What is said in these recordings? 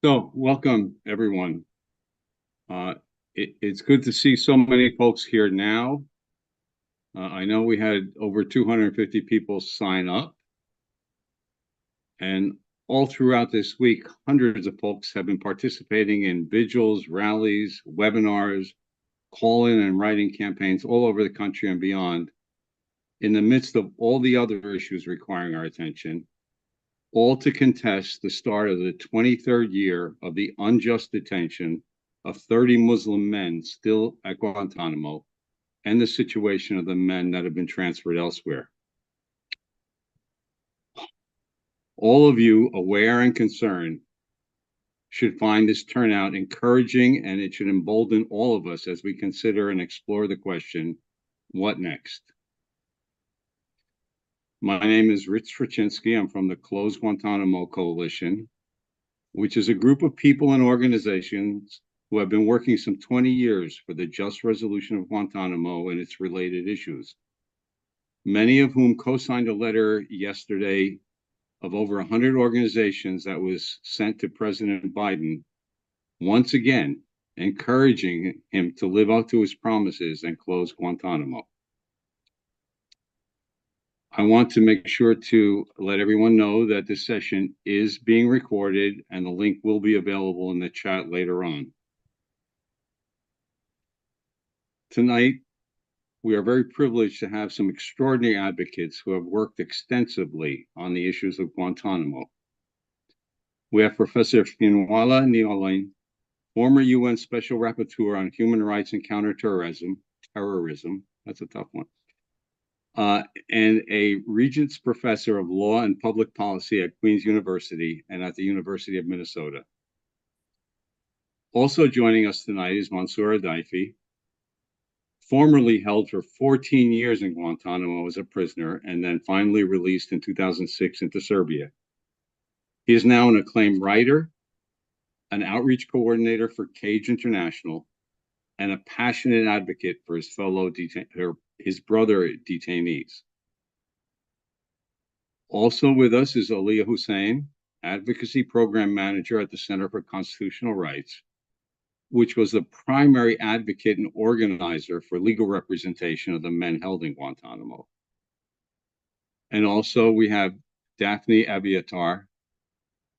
So, welcome everyone. It's good to see so many folks here now. I know we had over 250 people sign up, and all throughout this week, hundreds of folks have been participating in vigils, rallies, webinars, call-in and writing campaigns all over the country and beyond, in the midst of all the other issues requiring our attention, all to contest the start of the 23rd year of the unjust detention of 30 Muslim men still at Guantanamo and the situation of the men that have been transferred elsewhere. All of you, aware and concerned, should find this turnout encouraging, and it should embolden all of us as we consider and explore the question, what next? My name is Sroczynski. I'm from the Closed Guantanamo Coalition, which is a group of people and organizations who have been working some 20 years for the just resolution of Guantanamo and its related issues, many of whom co-signed a letter yesterday of over 100 organizations that was sent to President Biden, once again encouraging him to live up to his promises and close Guantanamo. I want to make sure to let everyone know that this session is being recorded and the link will be available in the chat later on. Tonight, we are very privileged to have some extraordinary advocates who have worked extensively on the issues of Guantanamo. We have Professor Fionnuala Ní-Amhlainn, former UN Special Rapporteur on Human Rights and Counterterrorism, that's a tough one, and a Regents Professor of Law and Public Policy at Queen's University and at the University of Minnesota. Also joining us tonight is Mansoor Adayfi, formerly held for 14 years in Guantanamo as a prisoner and then finally released in 2006 into Serbia. He is now an acclaimed writer, an outreach coordinator for Cage International, and a passionate advocate for his his brother detainees. Also with us is Aliyah Hussein, Advocacy Program Manager at the Center for Constitutional Rights, which was the primary advocate and organizer for legal representation of the men held in Guantanamo. And also we have Daphne Abiatar,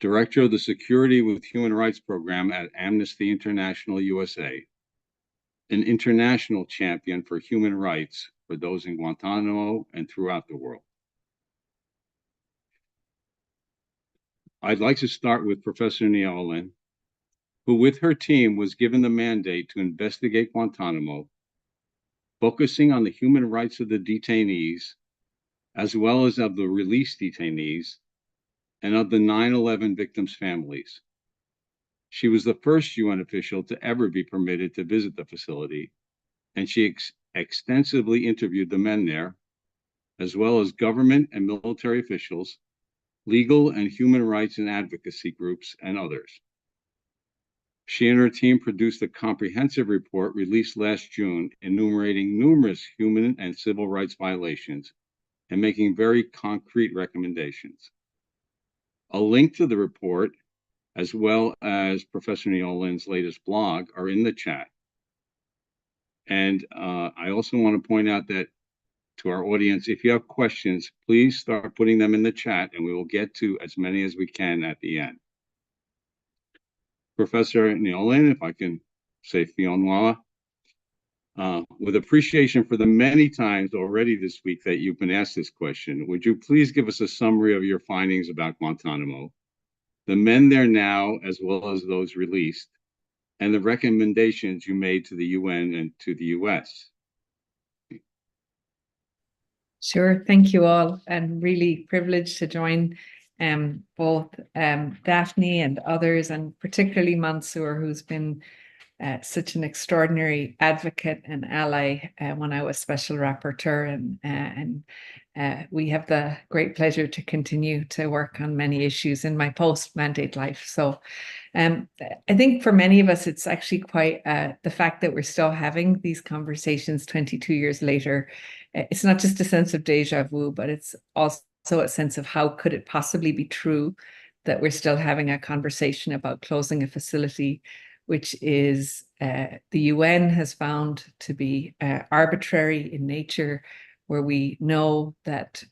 Director of the Security with Human Rights Program at Amnesty International USA, an international champion for human rights for those in Guantanamo and throughout the world. I'd like to start with Professor Ní-Amhlainn, who with her team was given the mandate to investigate Guantanamo, focusing on the human rights of the detainees, as well as of the released detainees, and of the 9/11 victims' families. She was the first UN official to ever be permitted to visit the facility, and she extensively interviewed the men there, as well as government and military officials, legal and human rights and advocacy groups, and others. She and her team produced a comprehensive report released last June, enumerating numerous human and civil rights violations and making very concrete recommendations. A link to the report, as well as Professor Ní-Amhlainn's latest blog, are in the chat. And I also want to point out that to our audience, if you have questions, please start putting them in the chat and we will get to as many as we can at the end. Professor Ní-Amhlainn, if I can say Fionnuala, with appreciation for the many times already this week that you've been asked this question, would you please give us a summary of your findings about Guantanamo, the men there now, as well as those released, and the recommendations you made to the UN and to the US? Sure, thank you all, and really privileged to join both Daphne and others, and particularly Mansoor, who's been such an extraordinary advocate and ally when I was Special Rapporteur, and we have the great pleasure to continue to work on many issues in my post-mandate life. So I think for many of us, it's actually quite the fact that we're still having these conversations 22 years later. It's not just a sense of deja vu, but it's also a sense of how could it possibly be true that we're still having a conversation about closing a facility which is the UN has found to be arbitrary in nature, where we know that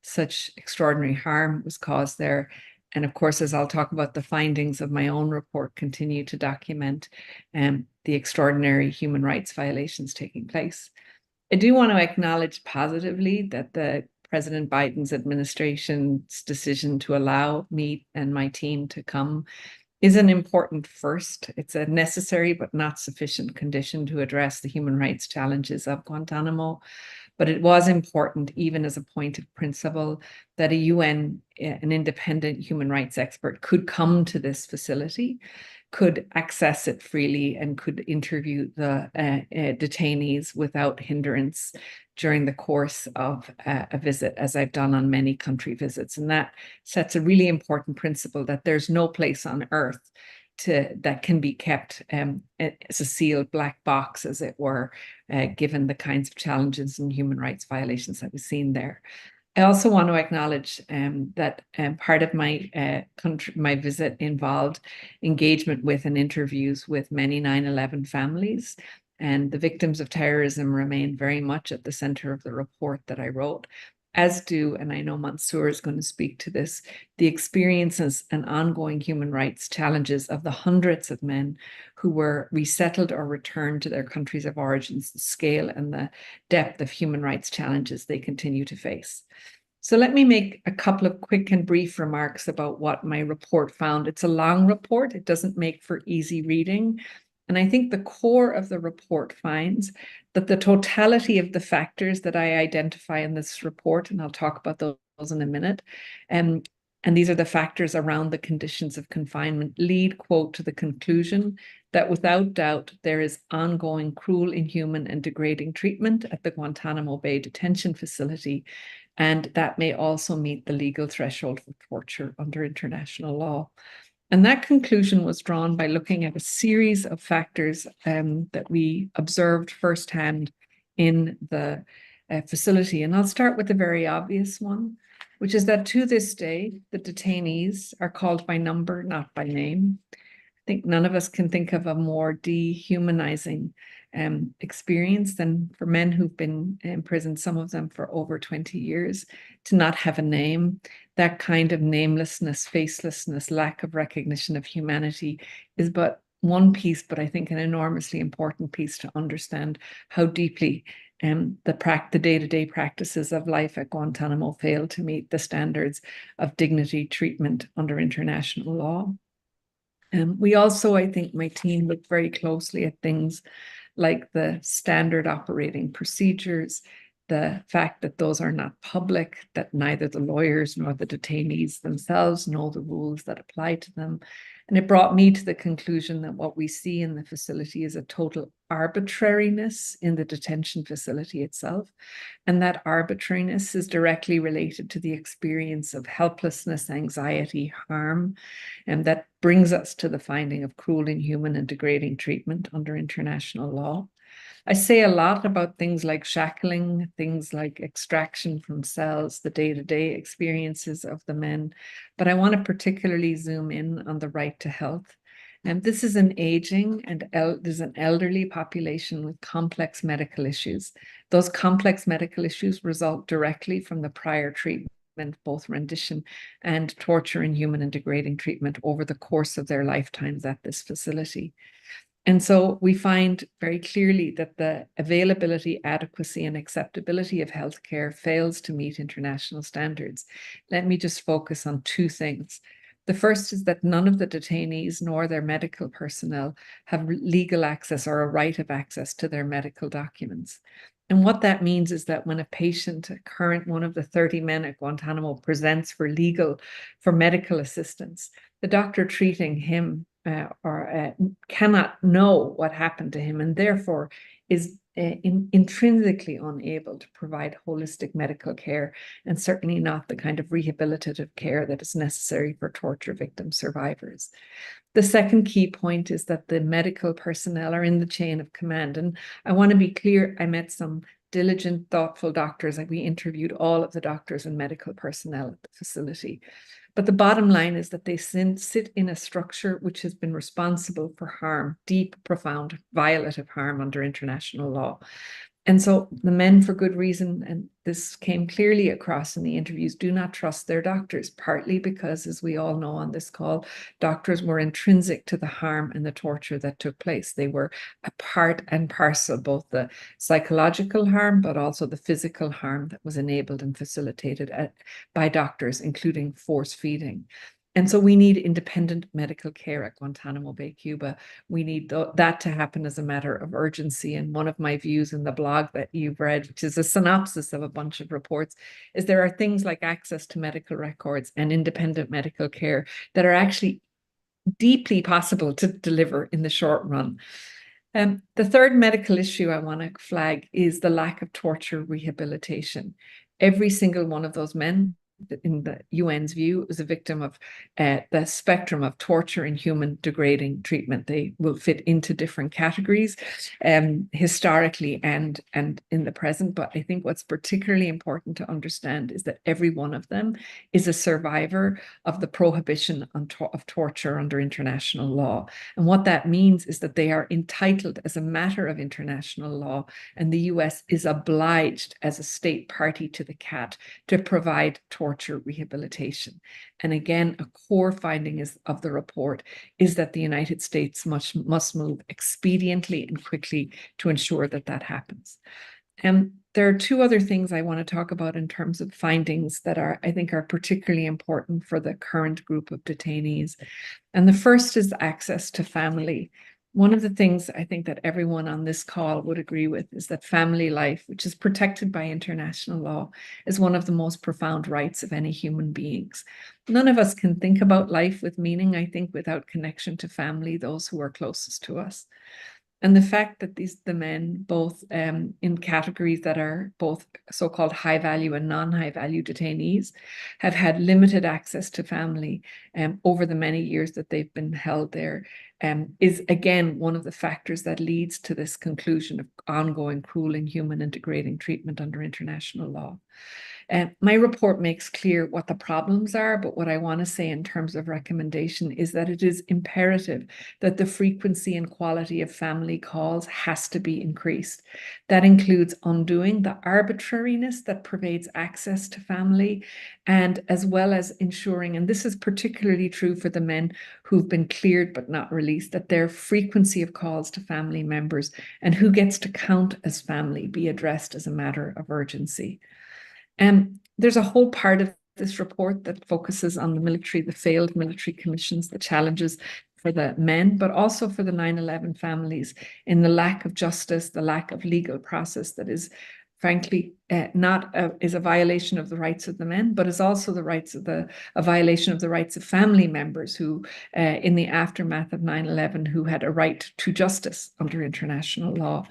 such extraordinary harm was caused there. And of course, as I'll talk about, the findings of my own report continue to document the extraordinary human rights violations taking place. I do want to acknowledge positively that the President Biden's administration's decision to allow me and my team to come is an important first. It's a necessary but not sufficient condition to address the human rights challenges of Guantanamo. But it was important, even as a point of principle, that a UN, an independent human rights expert, could come to this facility, could access it freely, and could interview the detainees without hindrance during the course of a visit, as I've done on many country visits. And that sets a really important principle that there's no place on earth that can be kept as a sealed black box, as it were, given the kinds of challenges and human rights violations that we've seen there. I also want to acknowledge that part of my my visit involved engagement with and interviews with many 9/11 families. And the victims of terrorism remain very much at the center of the report that I wrote, as do, and I know Mansoor is going to speak to this, the experiences and ongoing human rights challenges of the hundreds of men who were resettled or returned to their countries of origins, the scale and the depth of human rights challenges they continue to face. So let me make a couple of quick and brief remarks about what my report found. It's a long report. It doesn't make for easy reading. And I think the core of the report finds that the totality of the factors that I identify in this report, and I'll talk about those in a minute, and these are the factors around the conditions of confinement, lead, quote, to the conclusion that without doubt there is ongoing cruel, inhuman, and degrading treatment at the Guantanamo Bay detention facility, and that may also meet the legal threshold for torture under international law. And that conclusion was drawn by looking at a series of factors that we observed firsthand in the facility. And I'll start with the very obvious one, which is that to this day, the detainees are called by number, not by name. I think none of us can think of a more dehumanizing experience than for men who've been in prison, some of them for over 20 years, to not have a name. That kind of namelessness, facelessness, lack of recognition of humanity is but one piece, but I think an enormously important piece to understand how deeply the day-to-day practices of life at Guantanamo fail to meet the standards of dignity treatment under international law. We also, I think my team looked very closely at things like the standard operating procedures, the fact that those are not public, that neither the lawyers nor the detainees themselves know the rules that apply to them. And it brought me to the conclusion that what we see in the facility is a total arbitrariness in the detention facility itself. And that arbitrariness is directly related to the experience of helplessness, anxiety, harm, and that brings us to the finding of cruel, inhuman, and degrading treatment under international law. I say a lot about things like shackling, things like extraction from cells, the day-to-day experiences of the men, but I want to particularly zoom in on the right to health. And this is an aging and there's an elderly population with complex medical issues. Those complex medical issues result directly from the prior treatment, both rendition and torture, inhuman and degrading treatment over the course of their lifetimes at this facility. And so we find very clearly that the availability, adequacy, and acceptability of healthcare fails to meet international standards. Let me just focus on two things. The first is that none of the detainees nor their medical personnel have legal access or a right of access to their medical documents. And what that means is that when a patient, one of the 30 men at Guantanamo, presents for medical assistance, the doctor treating him cannot know what happened to him, and therefore is intrinsically unable to provide holistic medical care, and certainly not the kind of rehabilitative care that is necessary for torture victim survivors. The second key point is that the medical personnel are in the chain of command. And I want to be clear, I met some diligent, thoughtful doctors, and we interviewed all of the doctors and medical personnel at the facility. But the bottom line is that they sit in a structure which has been responsible for harm, deep, profound, violative harm under international law. And so the men, for good reason, and this came clearly across in the interviews, do not trust their doctors, partly because, as we all know on this call, doctors were intrinsic to the harm and the torture that took place. They were a part and parcel, both the psychological harm, but also the physical harm that was enabled and facilitated by doctors, including force feeding. And so we need independent medical care at Guantanamo Bay, Cuba. We need that to happen as a matter of urgency. And one of my views in the blog that you've read, which is a synopsis of a bunch of reports, is there are things like access to medical records and independent medical care that are actually deeply possible to deliver in the short run. The third medical issue I want to flag is the lack of torture rehabilitation. Every single one of those men, in the UN's view, was a victim of the spectrum of torture, inhuman, degrading treatment. They will fit into different categories historically and in the present. But I think what's particularly important to understand is that every one of them is a survivor of the prohibition of torture under international law. And what that means is that they are entitled as a matter of international law, and the US is obliged as a state party to the CAT to provide torture rehabilitation. And again, a core finding of the report is that the United States must move expediently and quickly to ensure that that happens. And there are two other things I want to talk about in terms of findings that I think are particularly important for the current group of detainees. And the first is access to family. One of the things I think that everyone on this call would agree with is that family life, which is protected by international law, is one of the most profound rights of any human beings. None of us can think about life with meaning, I think, without connection to family, those who are closest to us. And the fact that the men, both in categories that are both so-called high value and non-high value detainees, have had limited access to family over the many years that they've been held there, is again one of the factors that leads to this conclusion of ongoing cruel, inhuman, and degrading treatment under international law. My report makes clear what the problems are, but what I want to say in terms of recommendation is that it is imperative that the frequency and quality of family calls has to be increased. That includes undoing the arbitrariness that pervades access to family, and as well as ensuring, and this is particularly true for the men who've been cleared but not released, that their frequency of calls to family members and who gets to count as family be addressed as a matter of urgency. There's a whole part of this report that focuses on the military, the failed military commissions, the challenges for the men, but also for the 9/11 families in the lack of justice, the lack of legal process that is frankly is a violation of the rights of the men, but is also a violation of the rights of family members who, in the aftermath of 9/11, who had a right to justice under international law.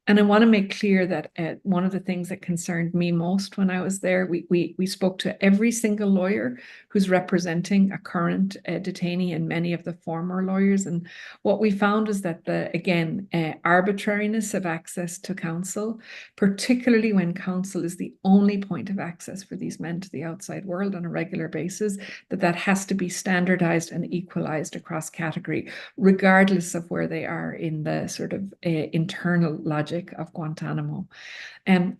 And I want to make clear that one of the things that concerned me most when I was there, we spoke to every single lawyer who's representing a current detainee and many of the former lawyers. And what we found is that arbitrariness of access to counsel, particularly when counsel is the only point of access for these men to the outside world on a regular basis, that has to be standardized and equalized across category, regardless of where they are in the sort of internal logic of Guantanamo.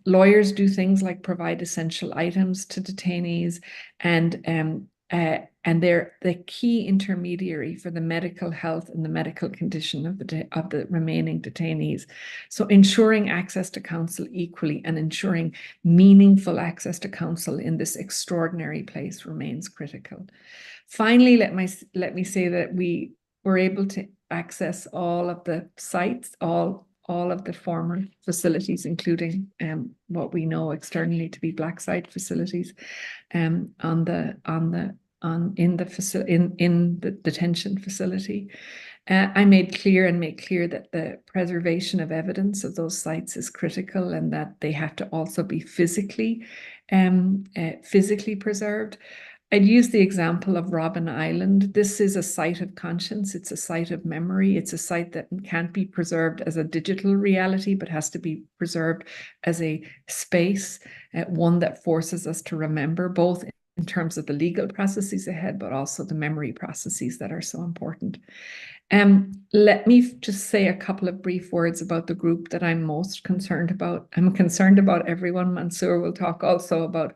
Lawyers do things like provide essential items to detainees, and they're the key intermediary for the medical health and the medical condition of the remaining detainees. So ensuring access to counsel equally and ensuring meaningful access to counsel in this extraordinary place remains critical. Finally, let me say that we were able to access all of the sites, all of the former facilities, including what we know externally to be black site facilities, in the detention facility. I made clear that the preservation of evidence of those sites is critical, and that they have to also be physically preserved. I'd use the example of Robben Island. This is a site of conscience. It's a site of memory. It's a site that can't be preserved as a digital reality, but has to be preserved as a space, one that forces us to remember, both in terms of the legal processes ahead, but also the memory processes that are so important. Let me just say a couple of brief words about the group that I'm most concerned about. I'm concerned about everyone. Mansoor will talk also about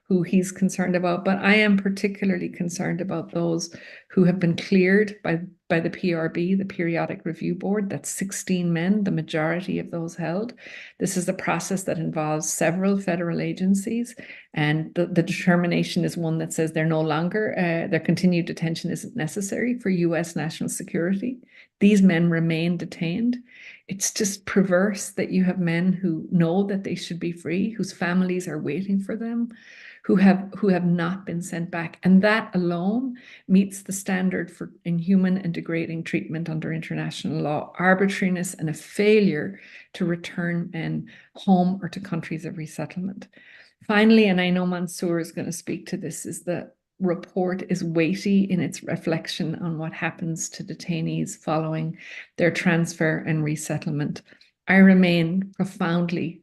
who he's concerned about, but I am particularly concerned about those who have been cleared by the PRB, the Periodic Review Board. That's 16 men, the majority of those held. This is a process that involves several federal agencies, and the determination is one that says they're no longer, their continued detention isn't necessary for US national security. These men remain detained. It's just perverse that you have men who know that they should be free, whose families are waiting for them, who have not been sent back. And that alone meets the standard for inhuman and degrading treatment under international law, arbitrariness, and a failure to return men home or to countries of resettlement. Finally, and I know Mansoor is going to speak to this, is the report is weighty in its reflection on what happens to detainees following their transfer and resettlement. I remain profoundly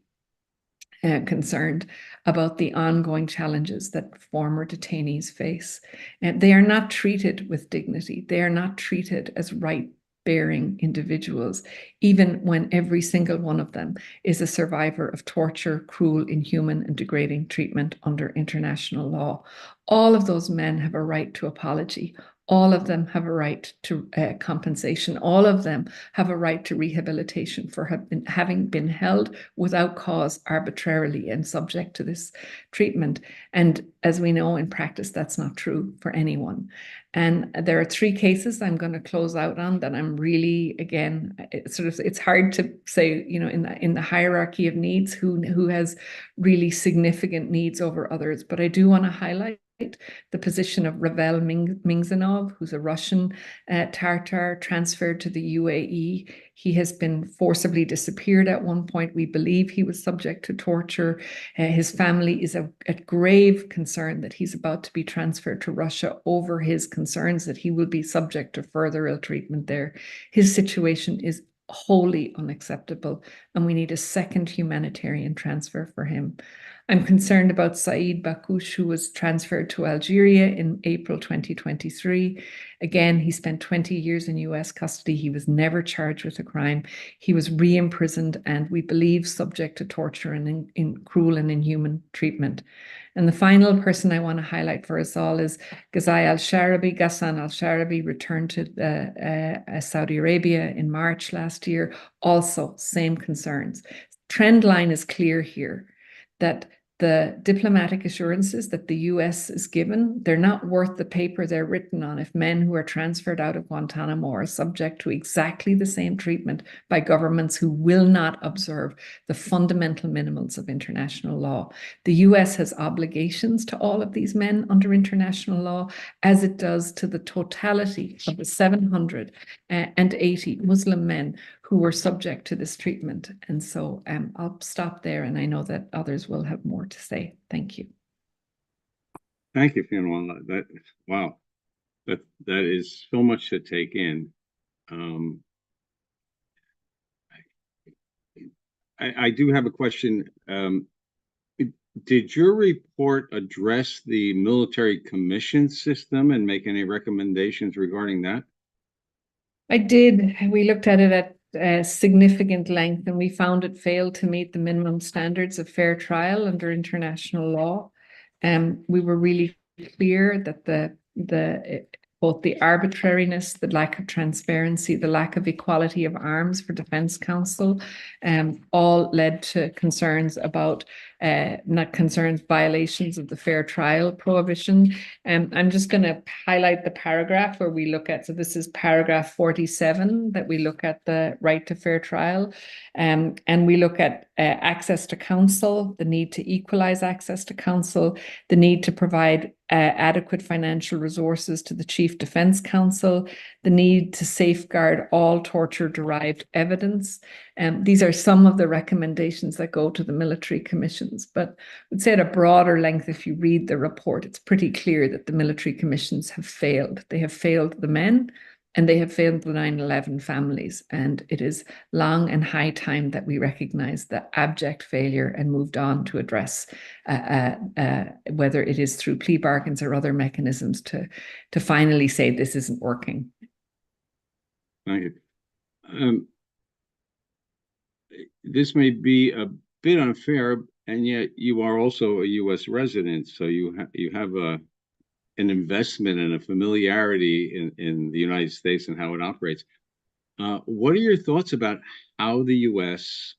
concerned about the ongoing challenges that former detainees face. And they are not treated with dignity. They are not treated as right-bearing individuals, even when every single one of them is a survivor of torture, cruel, inhuman, and degrading treatment under international law. All of those men have a right to apology. All of them have a right to compensation. All of them have a right to rehabilitation for having been held without cause arbitrarily and subject to this treatment. And as we know in practice, that's not true for anyone. And there are 3 cases I'm going to close out on that I'm really, again, it's hard to say, you know, in the hierarchy of needs who has really significant needs over others. But I do want to highlight the position of Ravel Mingzanov, who's a Russian Tatar transferred to the UAE. He has been forcibly disappeared at one point. We believe he was subject to torture. His family is at grave concern that he's about to be transferred to Russia over his concerns that he will be subject to further ill treatment there. His situation is wholly unacceptable, and we need a second humanitarian transfer for him. I'm concerned about Saeed Bakoush, who was transferred to Algeria in April 2023. Again, he spent 20 years in US custody. He was never charged with a crime. He was re-imprisoned and we believe subject to torture and in cruel and inhuman treatment. And the final person I want to highlight for us all is Ghassan al-Sharabi returned to Saudi Arabia in March last year. Also, same concerns. Trend line is clear here that the diplomatic assurances that the US is given, they're not worth the paper they're written on if men who are transferred out of Guantanamo are subject to exactly the same treatment by governments who will not observe the fundamental minimums of international law. The US has obligations to all of these men under international law, as it does to the totality of the 780 Muslim men who were subject to this treatment. And so I'll stop there, and I know that others will have more to say. Thank you. Thank you, Fiona. Wow, that is so much to take in. I do have a question. Did your report address the military commission system and make any recommendations regarding that? I did. We looked at it at significant length, and we found it failed to meet the minimum standards of fair trial under international law. We were really clear that both the arbitrariness, the lack of transparency, the lack of equality of arms for defense counsel, all led to concerns about violations of the fair trial prohibition. I'm just going to highlight the paragraph where we look at, so this is paragraph 47, that we look at the right to fair trial. And we look at access to counsel, the need to equalize access to counsel, the need to provide adequate financial resources to the Chief Defense Counsel, the need to safeguard all torture-derived evidence. These are some of the recommendations that go to the military commissions. But I would say at a broader length, if you read the report, it's pretty clear that the military commissions have failed. They have failed the men, And they have failed the 9/11 families. And it is long and high time that we recognize the abject failure and moved on to address whether it is through plea bargains or other mechanisms to finally say this isn't working. Thank you. This may be a bit unfair, and yet you are also a U.S. resident, so you have an investment and a familiarity in the United States and how it operates. What are your thoughts about how the U.S.,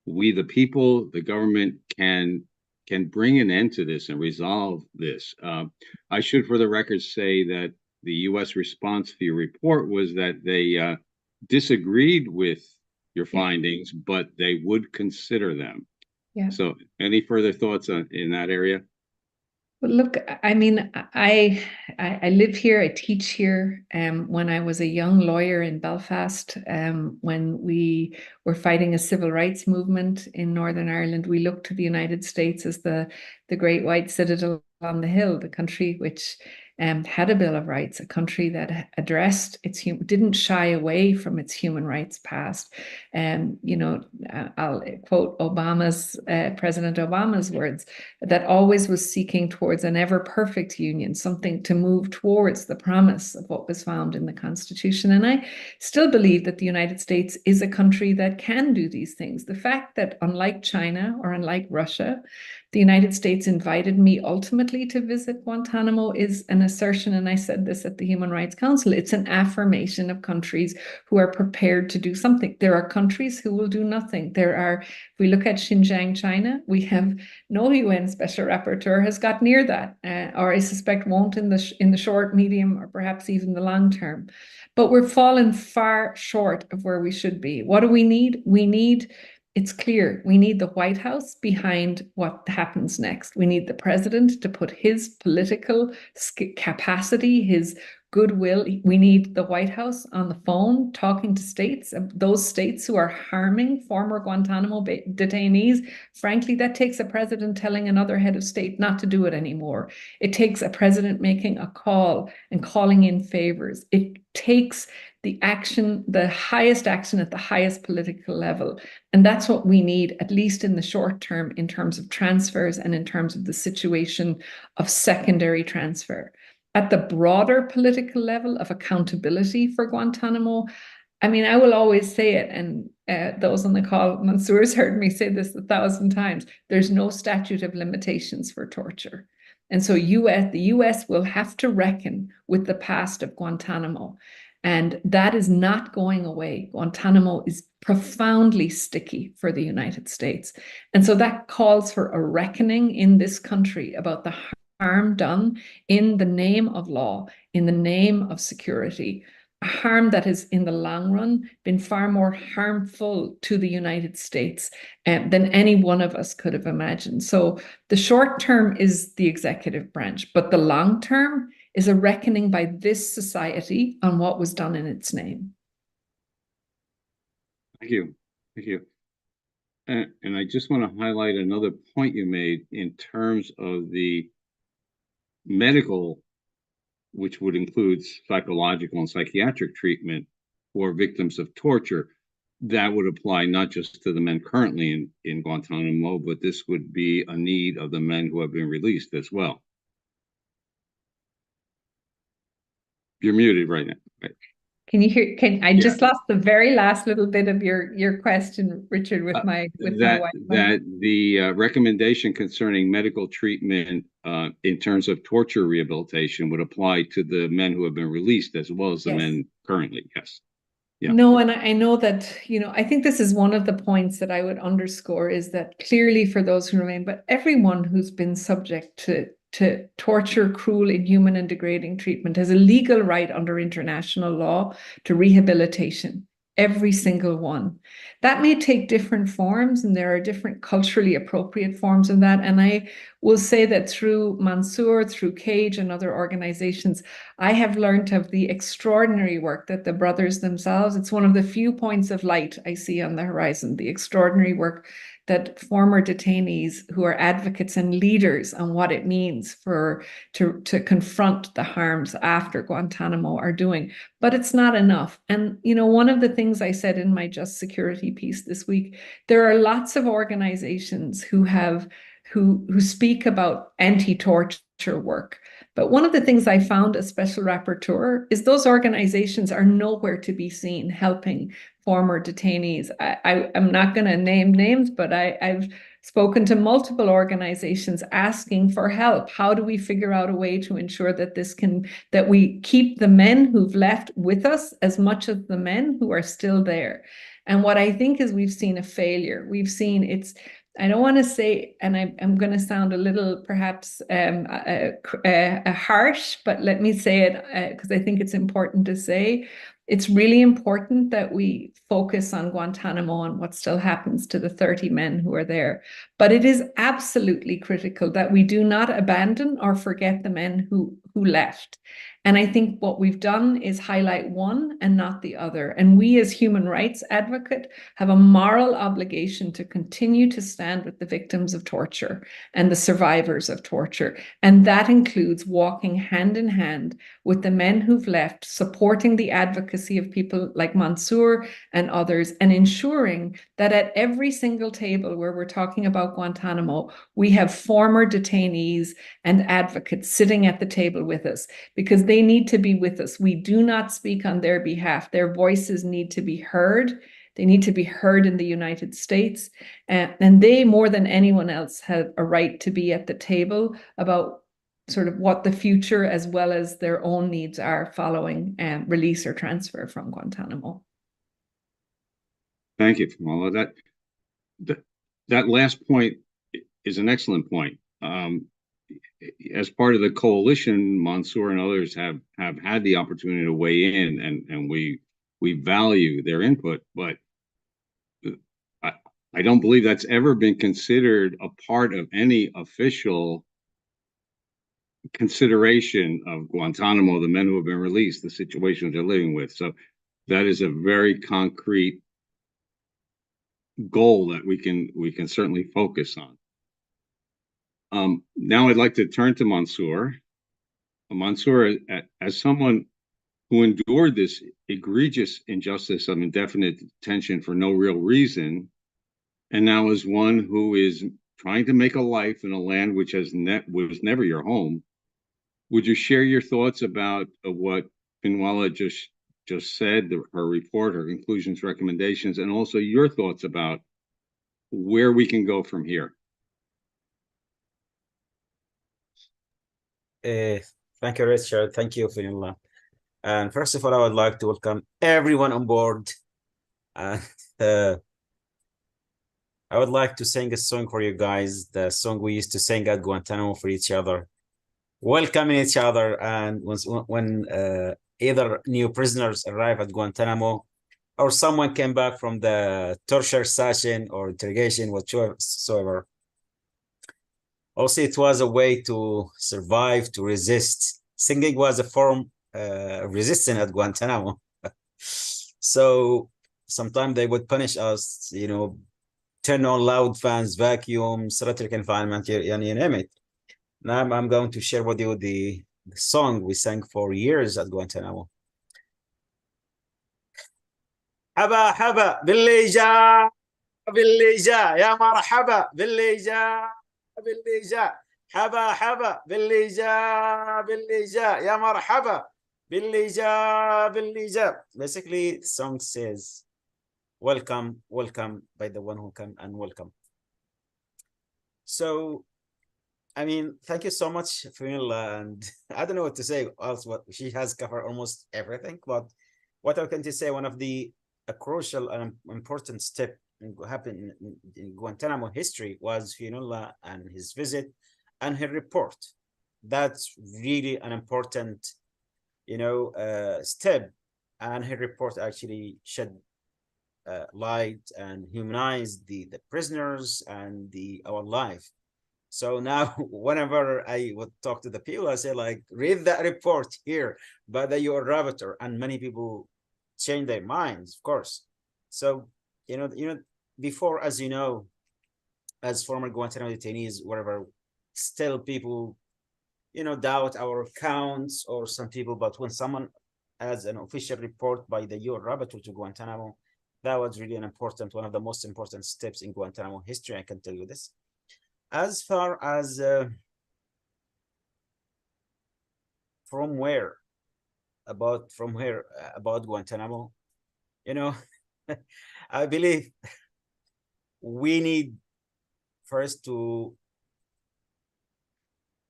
we the people, the government, can bring an end to this and resolve this? I should, for the record, say that the U.S. response to your report was that they disagreed with your findings, but they would consider them. Yeah. So any further thoughts in that area? Well, look, I mean, I live here, I teach here. When I was a young lawyer in Belfast, when we were fighting a civil rights movement in Northern Ireland, we looked to the United States as the great white citadel on the hill, the country which had a Bill of Rights, a country that addressed didn't shy away from its human rights past. You know, I'll quote President Obama's words, that always was seeking towards an ever perfect union, something to move towards the promise of what was found in the Constitution. And I still believe that the United States is a country that can do these things. The fact that, unlike China or unlike Russia, the United States invited me ultimately to visit Guantanamo is an assertion, and I said this at the Human Rights Council, it's an affirmation of countries who are prepared to do something. There are countries who will do nothing. If we look at Xinjiang, China, we have no UN Special Rapporteur has got near that, or I suspect won't in the short, medium, or perhaps even the long term. But we're falling far short of where we should be. What do we need? It's clear, we need the White House behind what happens next. We need the president to put his political capacity, his goodwill. We need the White House on the phone talking to states, those states who are harming former Guantanamo Bay detainees. Frankly, that takes a president telling another head of state not to do it anymore. It takes a president making a call and calling in favors. It takes the action, the highest action at the highest political level. And that's what we need, at least in the short term, in terms of transfers and in terms of the situation of secondary transfer. At the broader political level of accountability for Guantanamo, I mean, I will always say it, and those on the call, Mansoor's heard me say this 1,000 times, there's no statute of limitations for torture. And so the US will have to reckon with the past of Guantanamo. And that is not going away. Guantanamo is profoundly sticky for the United States. And so that calls for a reckoning in this country about the harm done in the name of law, in the name of security, a harm that has, in the long run, been far more harmful to the United States than any one of us could have imagined. So the short term is the executive branch, but the long term is a reckoning by this society on what was done in its name. Thank you. Thank you. And I just want to highlight another point you made in terms of the medical, which would include psychological and psychiatric treatment for victims of torture. That would apply not just to the men currently in Guantanamo, but this would be a need of the men who have been released as well. You're muted right now. Right. Can you hear? I just lost the very last little bit of your question, Richard, with my Wi-Fi. That the recommendation concerning medical treatment in terms of torture rehabilitation would apply to the men who have been released as well as the men currently. Yes. Yeah. No, and I know that, I think this is one of the points that I would underscore is that clearly for those who remain, but everyone who's been subject to torture, cruel, inhuman, and degrading treatment has a legal right under international law to rehabilitation. Every single one. That may take different forms, and there are different culturally appropriate forms of that. And I will say that through Mansoor, through Cage and other organizations, I have learned of the extraordinary work that the brothers themselves, it's one of the few points of light I see on the horizon, the extraordinary work that former detainees who are advocates and leaders on what it means to confront the harms after Guantanamo are doing. But it's not enough. And, you know, one of the things I said in my Just Security piece this week, there are lots of organizations who speak about anti-torture work. But one of the things I found as Special Rapporteur is those organizations are nowhere to be seen helping former detainees. I'm not going to name names, but I've spoken to multiple organizations asking for help. How do we figure out a way to ensure that that we keep the men who've left with us as much as the men who are still there? And what I think is we've seen a failure. We've seen I don't want to say, and I'm going to sound a little perhaps harsh, but let me say it because I think it's important to say. It's really important that we focus on Guantanamo and what still happens to the 30 men who are there. But it is absolutely critical that we do not abandon or forget the men who left. And I think what we've done is highlight one and not the other. And we as human rights advocates have a moral obligation to continue to stand with the victims of torture and the survivors of torture. And that includes walking hand in hand with the men who've left, supporting the advocacy of people like Mansoor and others, and ensuring that at every single table where we're talking about Guantanamo, we have former detainees and advocates sitting at the table with us, because they need to be with us. We do not speak on their behalf. Their voices need to be heard. They need to be heard in the United States. And they, more than anyone else, have a right to be at the table about sort of what the future as well as their own needs are following release or transfer from Guantanamo. Thank you, Kamala. That last point is an excellent point. As part of the coalition, Mansoor and others have had the opportunity to weigh in, and we value their input, but I don't believe that's ever been considered a part of any official consideration of Guantanamo, the men who have been released, the situations they're living with. So that is a very concrete goal that we can certainly focus on. Now I'd like to turn to Mansoor. Mansoor, as someone who endured this egregious injustice of indefinite detention for no real reason, and now as one who is trying to make a life in a land which was never your home, would you share your thoughts about what Pinwala just said, her report, her conclusions, recommendations, and also your thoughts about where we can go from here? Thank you, Richard. Thank you, Pinwala. And first of all, I would like to welcome everyone on board. I would like to sing a song for you guys, the song we used to sing at Guantanamo for each other, welcoming each other. And when either new prisoners arrive at Guantanamo or someone came back from the torture session or interrogation, whatsoever. Also, it was a way to survive, to resist. Singing was a form of resistance at Guantanamo. So sometimes they would punish us, you know, turn on loud fans, vacuum, solitary confinement, you name it. Now I'm going to share with you the song we sang for years at Guantanamo. حبا حبا باللي جاء يا مرحبا باللي جاء حبا حبا باللي جاء يا مرحبا باللي جاء. Basically, the song says, welcome by the one who come and welcome. So, I mean, thank you so much, Pinwala, and I don't know what to say else. What she has covered almost everything, but what I can say, one of a crucial and important step happened in Guantanamo history was Pinwala and his visit and her report. That's really an important, step, and her report actually shed light and humanized the prisoners and our life. So now, whenever I would talk to the people, I say, like, read that report here by the UN Rapporteur, and many people change their minds, of course. So, before, as you know, as former Guantanamo detainees, wherever, still people, doubt our counts or some people, but when someone has an official report by the UN Rapporteur to Guantanamo, that was really one of the most important steps in Guantanamo history, I can tell you this. As far as from where about Guantanamo, I believe we need first to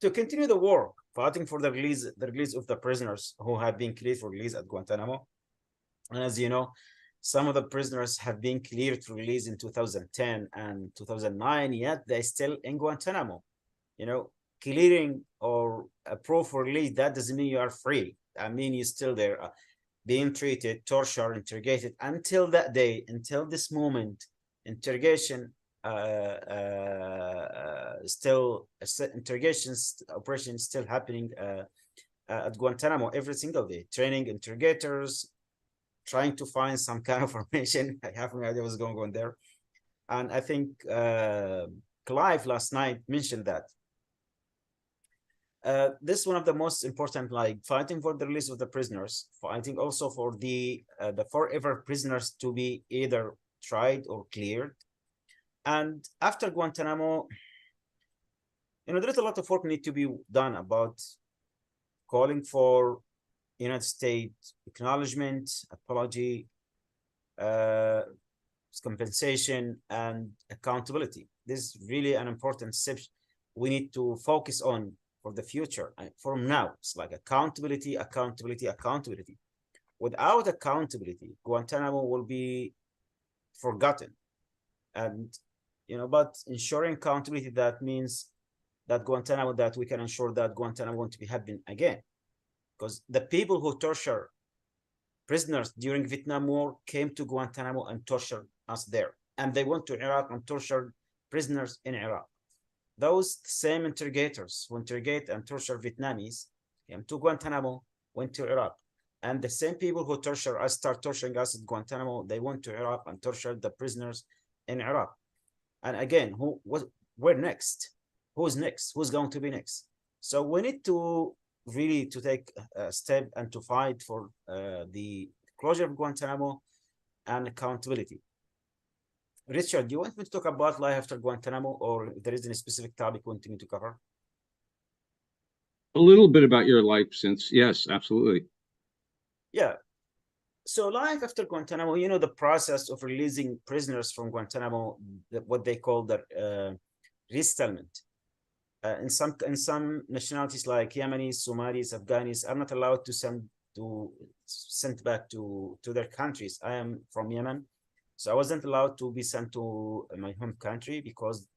continue the work fighting for the release of the prisoners who have been cleared for release at Guantanamo. And as you know, some of the prisoners have been cleared for release in 2010 and 2009, yet they're still in Guantanamo. Clearing or approved for release, that doesn't mean you are free. I mean, you're still there, being treated, tortured, interrogated until that day, until this moment. Interrogation, interrogations operations still happening at Guantanamo every single day. Training interrogators, trying to find some kind of information. I have no idea what's going on there. And I think Clive last night mentioned that. This is one of the most important, like fighting for the release of the prisoners, fighting also for the forever prisoners to be either tried or cleared. And after Guantanamo, there is a lot of work need to be done about calling for United States acknowledgement, apology, compensation, and accountability. This is really an important step we need to focus on for the future. From now, it's like accountability, accountability, accountability. Without accountability, Guantanamo will be forgotten. And but ensuring accountability, that means that Guantanamo, that we can ensure that Guantanamo won't be happening again. Because the people who torture prisoners during Vietnam War came to Guantanamo and tortured us there. And they went to Iraq and tortured prisoners in Iraq. Those same interrogators who interrogate and torture Vietnamese came to Guantanamo, went to Iraq. And the same people who torture us, start torturing us at Guantanamo, they went to Iraq and tortured the prisoners in Iraq. And again, where next? Who's next? Who's going to be next? So we need to really take a step and to fight for the closure of Guantanamo and accountability. Richard, do you want me to talk about life after Guantanamo, or if there is any specific topic you want me to cover? A little bit about your life since, yes, absolutely. Yeah. So life after Guantanamo, the process of releasing prisoners from Guantanamo, what they call the resettlement. In some nationalities like Yemenis, Somalis, Afghanis are not allowed to sent back to their countries. I am from Yemen, so I wasn't allowed to be sent to my home country because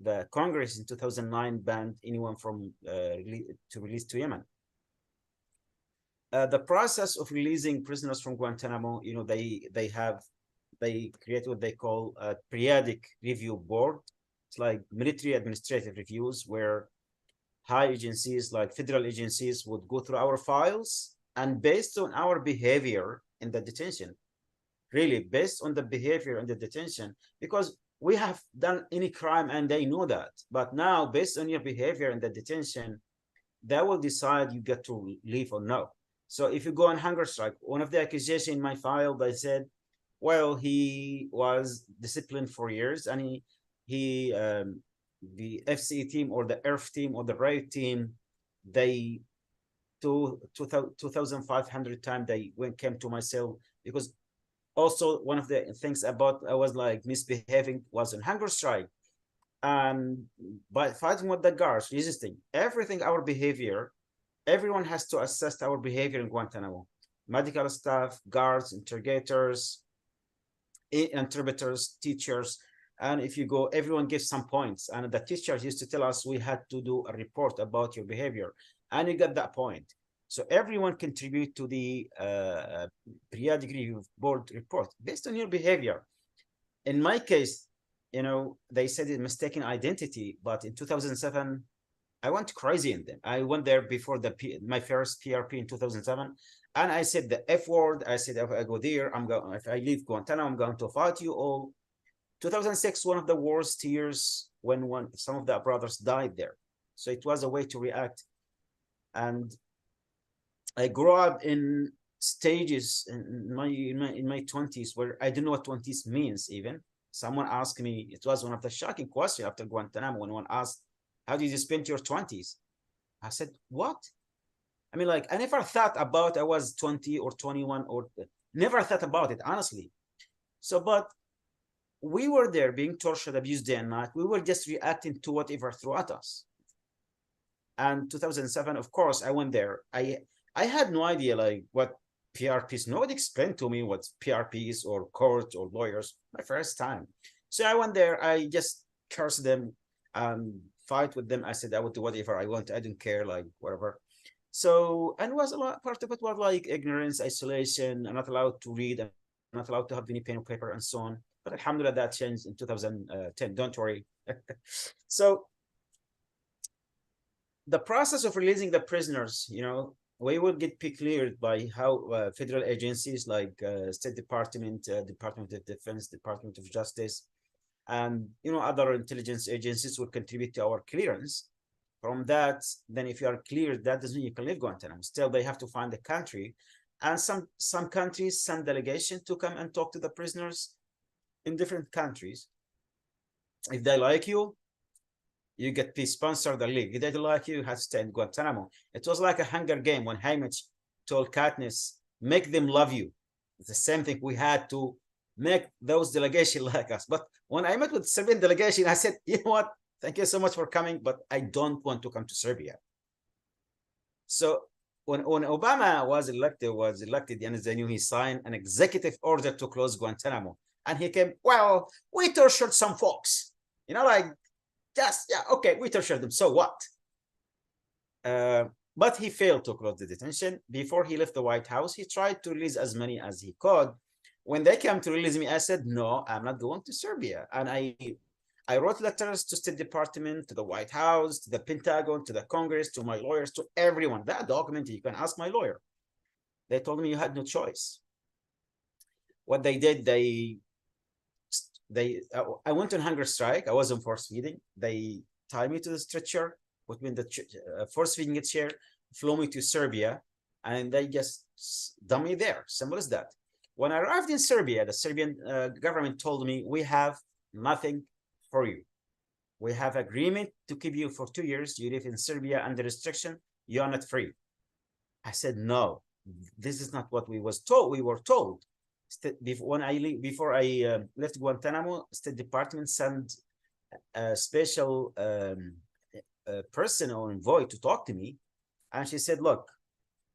the Congress in 2009 banned anyone from to release to Yemen. The process of releasing prisoners from Guantanamo, they create what they call a periodic review board. It's like military administrative reviews where high agencies like federal agencies would go through our files, and based on our behavior in the detention, really based on the behavior in the detention, because we have done any crime and they know that, but now based on your behavior in the detention, they will decide you get to leave or no. So if you go on hunger strike, one of the accusations in my file, they said, well, he was disciplined for years and the FCE team or the ERF team or the RAID team, they 2,500 times they came to my cell, because also one of the things about I was like misbehaving was on hunger strike, and by fighting with the guards, resisting everything, our behavior, everyone has to assess our behavior in Guantanamo, medical staff, guards, interrogators, interpreters, teachers. And if you go, everyone gives some points. And the teachers used to tell us we had to do a report about your behavior. And you get that point. So everyone contribute to the periodic review board report based on your behavior. In my case, they said it's mistaken identity, but in 2007, I went crazy in them. I went there before my first PRP in 2007, and I said the F word. I said, if I go there, if I leave Guantanamo, I'm going to fight you all. 2006, one of the worst years when some of the brothers died there. So it was a way to react. And I grew up in stages in my 20s where I didn't know what 20s means even. Someone asked me, it was one of the shocking questions after Guantanamo when one asked, how did you spend your 20s? I said, what? I mean, like, I never thought about I was 20 or 21 or never thought about it, honestly. So, but we were there being tortured, abused day and night. We were just reacting to whatever threw at us. And 2007, of course, I went there. I had no idea like what PRP is. Nobody explained to me what PRP is or court or lawyers. My first time. So I went there. I just cursed them and fight with them. I said I would do whatever I want. I didn't care, like whatever. So, and was a lot, part of it was like ignorance, isolation. I'm not allowed to read. I'm not allowed to have any pen or paper and so on. But alhamdulillah, that changed in 2010. Don't worry. So the process of releasing the prisoners, you know, we will get cleared by how federal agencies like State Department, Department of Defense, Department of Justice, and you know other intelligence agencies will contribute to our clearance. From that, then if you are cleared, that doesn't mean you can leave Guantanamo. Still, they have to find a country, and some countries send delegation to come and talk to the prisoners in different countries. If they like you, you get to sponsor the league. If they don't like you, you have to stay in Guantanamo. It was like a Hunger Game when Haymitch told Katniss, make them love you. It's the same thing. We had to make those delegations like us. But when I met with Serbian delegation, I said, you know what? Thank you so much for coming, but I don't want to come to Serbia. So when Obama was elected, and they knew he signed an executive order to close Guantanamo. And he came, well, we tortured some folks. You know, like, just, yeah, okay, we tortured them, so what? But he failed to close the detention. Before he left the White House, he tried to release as many as he could. When they came to release me, I said, no, I'm not going to Serbia. And I wrote letters to State Department, to the White House, to the Pentagon, to the Congress, to my lawyers, to everyone. That document, you can ask my lawyer. They told me you had no choice. What they did, I went on hunger strike. I was on force feeding. They tied me to the stretcher, put me in the force feeding chair, flew me to Serbia, and they just dumped me there. Simple as that. When I arrived in Serbia, the Serbian government told me, we have nothing for you. We have agreement to keep you for 2 years. You live in Serbia under restriction. You are not free. I said, no, this is not what we were told. Before I left Guantanamo, State Department sent a special person or envoy to talk to me. And she said, look,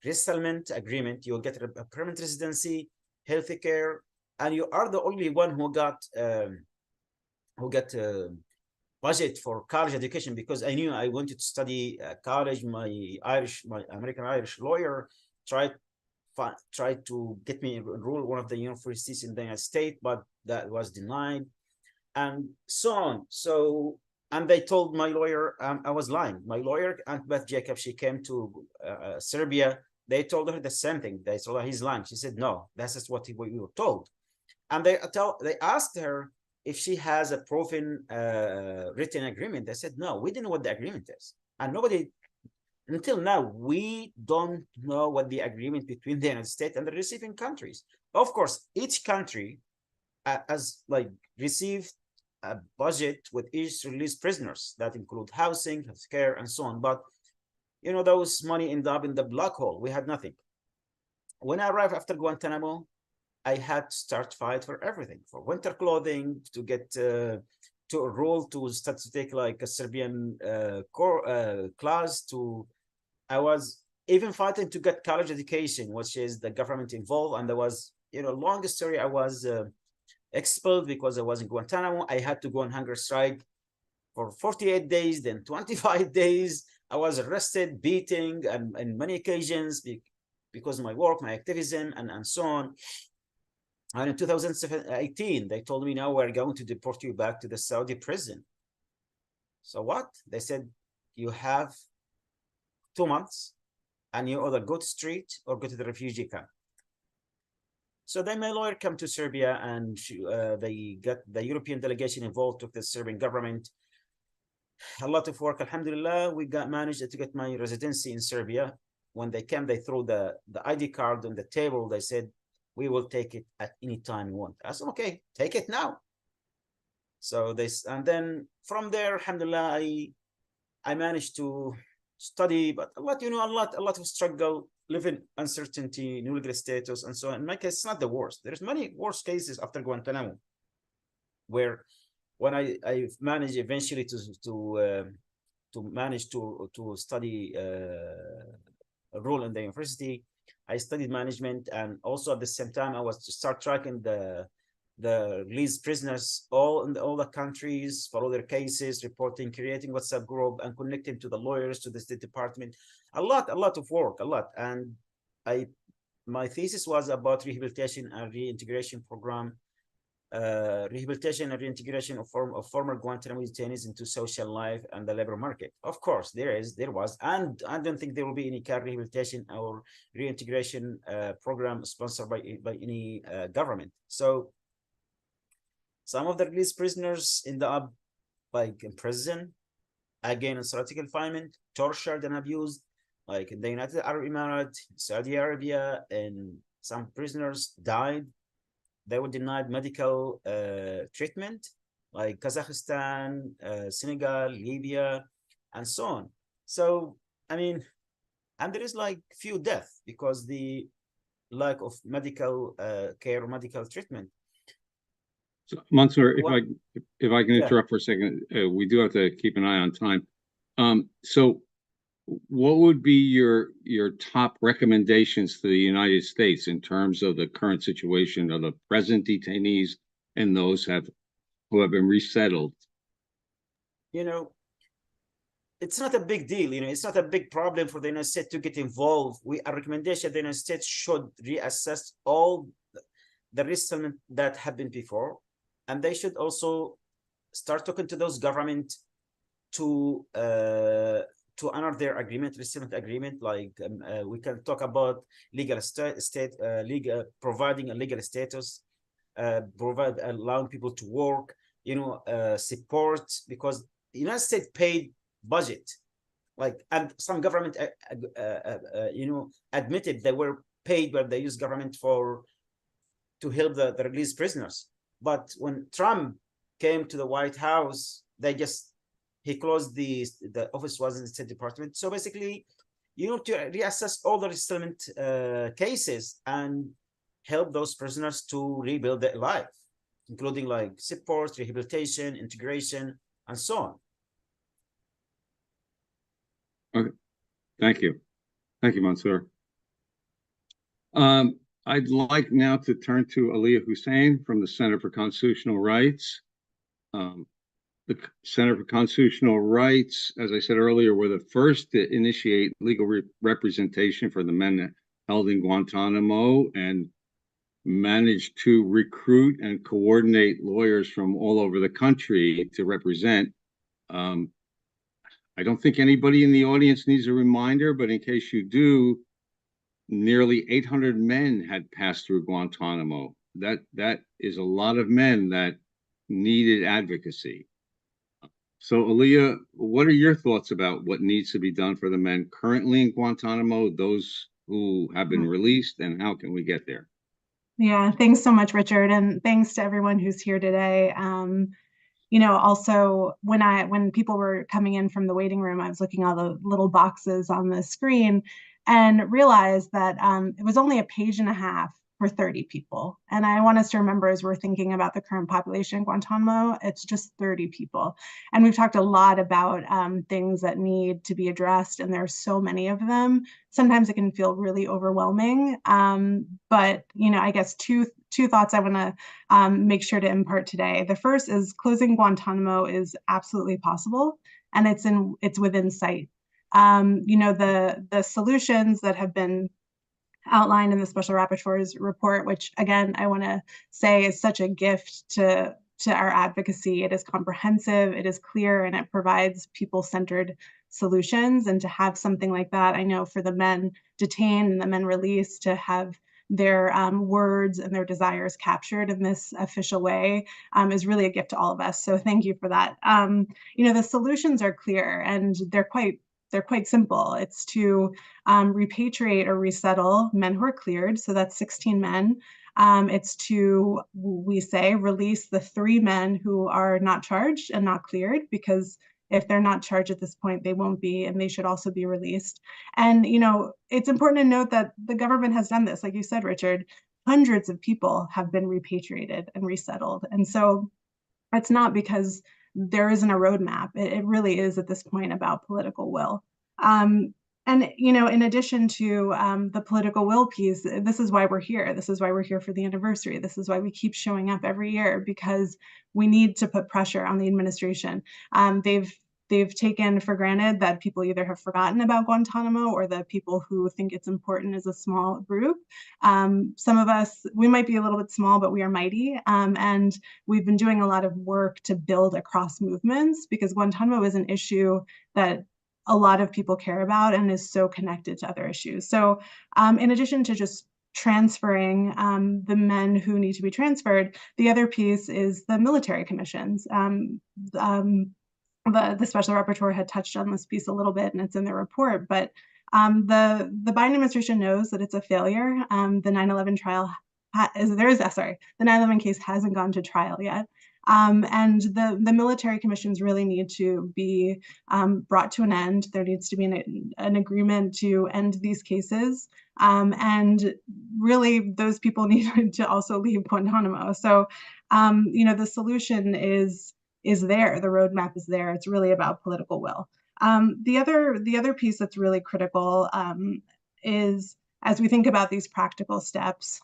resettlement agreement, you'll get a permanent residency, healthy care, and you are the only one who got budget for college education, because I knew I wanted to study college. My American Irish lawyer tried to get me enrolled one of the universities in the United States, but that was denied, and so on. So, and they told my lawyer I was lying. My lawyer, Aunt Beth Jacob, she came to Serbia. They told her the same thing. They told her he's lying. She said, no, that's just what we were told. And they asked her if she has a proven written agreement. They said, no, we didn't know what the agreement is. And nobody, until now, we don't know what the agreement between the United States and the receiving countries. Of course, each country has like received a budget with each released prisoners that include housing, healthcare, and so on. But you know, those money end up in the black hole. We had nothing. When I arrived after Guantanamo, I had to start fight for everything, for winter clothing, to get to enroll, to start to take like a Serbian class. I was even fighting to get college education, which is the government involved. And there was, you know, long story. I was expelled because I was in Guantanamo. I had to go on hunger strike for 48 days, then 25 days. I was arrested, beaten, and on many occasions because of my work, my activism, and so on. And in 2018, they told me, now we're going to deport you back to the Saudi prison. So what? They said, you have 2 months, and you either go to street or go to the refugee camp. So then my lawyer came to Serbia, and they got the European delegation involved with the Serbian government. A lot of work, alhamdulillah. We managed to get my residency in Serbia. When they came, they threw the ID card on the table. They said, we will take it at any time you want. I said, okay, take it now. So this, and then from there, alhamdulillah, I managed to study, but a lot of struggle, living uncertainty, new legal status, and so on. In my case, it's not the worst. There's many worse cases after Guantanamo, where when I managed eventually to manage to study a role in the university. I studied management, and also at the same time I was to start tracking the released prisoners all in all the countries, follow their cases, reporting, creating WhatsApp group, and connecting to the lawyers, to the State Department. A lot of work, and my thesis was about rehabilitation and reintegration program. Rehabilitation and reintegration of former Guantanamo detainees into social life and the labor market. Of course, there was, and I don't think there will be any kind of rehabilitation or reintegration program sponsored by any government. So some of the released prisoners end up like in prison, again in solitary confinement, tortured and abused, like in the United Arab Emirates, Saudi Arabia, and some prisoners died. They were denied medical treatment, like Kazakhstan, Senegal, Libya, and so on. So, I mean, and there is like few deaths because the lack of medical care or medical treatment. So, Mansoor, if I can interrupt for a second, we do have to keep an eye on time. So what would be your top recommendations to the United States in terms of the current situation of the present detainees and those who have been resettled? You know, it's not a big deal. You know, it's not a big problem for the United States to get involved. Our recommendation, the United States should reassess all the resettlement that happened before, and they should also start talking to those governments to honor their agreement, resettlement agreement. Like we can talk about legal providing a legal status, allowing people to work, support, because the United States paid budget, and some government, admitted they were paid by the U.S. government to help the released prisoners. But when Trump came to the White House, he closed the office was in the State Department. So basically, you need to reassess all the resettlement cases and help those prisoners to rebuild their life, including like support, rehabilitation, integration, and so on. Okay, thank you, Mansoor. I'd like now to turn to Aliyah Hussein from the Center for Constitutional Rights. The Center for Constitutional Rights, as I said earlier, were the first to initiate legal representation for the men held in Guantanamo and managed to recruit and coordinate lawyers from all over the country to represent. I don't think anybody in the audience needs a reminder, but in case you do, nearly 800 men had passed through Guantanamo. That is a lot of men that needed advocacy. So, Aliyah, what are your thoughts about what needs to be done for the men currently in Guantanamo, those who have been released, and how can we get there? Yeah, thanks so much, Richard, and thanks to everyone who's here today. Also when people were coming in from the waiting room, I was looking at all the little boxes on the screen and realized that it was only a page and a half for 30 people. And I want us to remember, as we're thinking about the current population in Guantanamo, it's just 30 people. And we've talked a lot about things that need to be addressed, and there are so many of them. Sometimes it can feel really overwhelming. But I guess two thoughts I want to make sure to impart today. The first is closing Guantanamo is absolutely possible, and it's within sight. The solutions that have been outlined in the Special Rapporteur's report, which again, I want to say is such a gift to our advocacy. It is comprehensive, it is clear, and it provides people-centered solutions. And to have something like that, I know for the men detained and the men released, to have their words and their desires captured in this official way is really a gift to all of us. So thank you for that. The solutions are clear, and they're quite simple. It's to repatriate or resettle men who are cleared. So that's 16 men. It's to, we say, release the 3 men who are not charged and not cleared, because if they're not charged at this point, they won't be, and they should also be released. And, it's important to note that the government has done this. Like you said, Richard, hundreds of people have been repatriated and resettled. And so it's not because there isn't a roadmap. It really is at this point about political will. And, in addition to the political will piece, this is why we're here. This is why we're here for the anniversary. This is why we keep showing up every year, because we need to put pressure on the administration. They've taken for granted that people either have forgotten about Guantanamo, or the people who think it's important is a small group. Some of us, we might be a little bit small, but we are mighty. And we've been doing a lot of work to build across movements, because Guantanamo is an issue that a lot of people care about and is so connected to other issues. So in addition to just transferring the men who need to be transferred, the other piece is the military commissions. The special rapporteur had touched on this piece a little bit, and it's in the report, but the Biden administration knows that it's a failure. The 9/11 trial, the 9/11 case hasn't gone to trial yet. And the military commissions really need to be brought to an end. There needs to be an agreement to end these cases. And really, those people need to also leave Guantanamo. So, the solution is there. The roadmap is there. It's really about political will. The other piece that's really critical is, as we think about these practical steps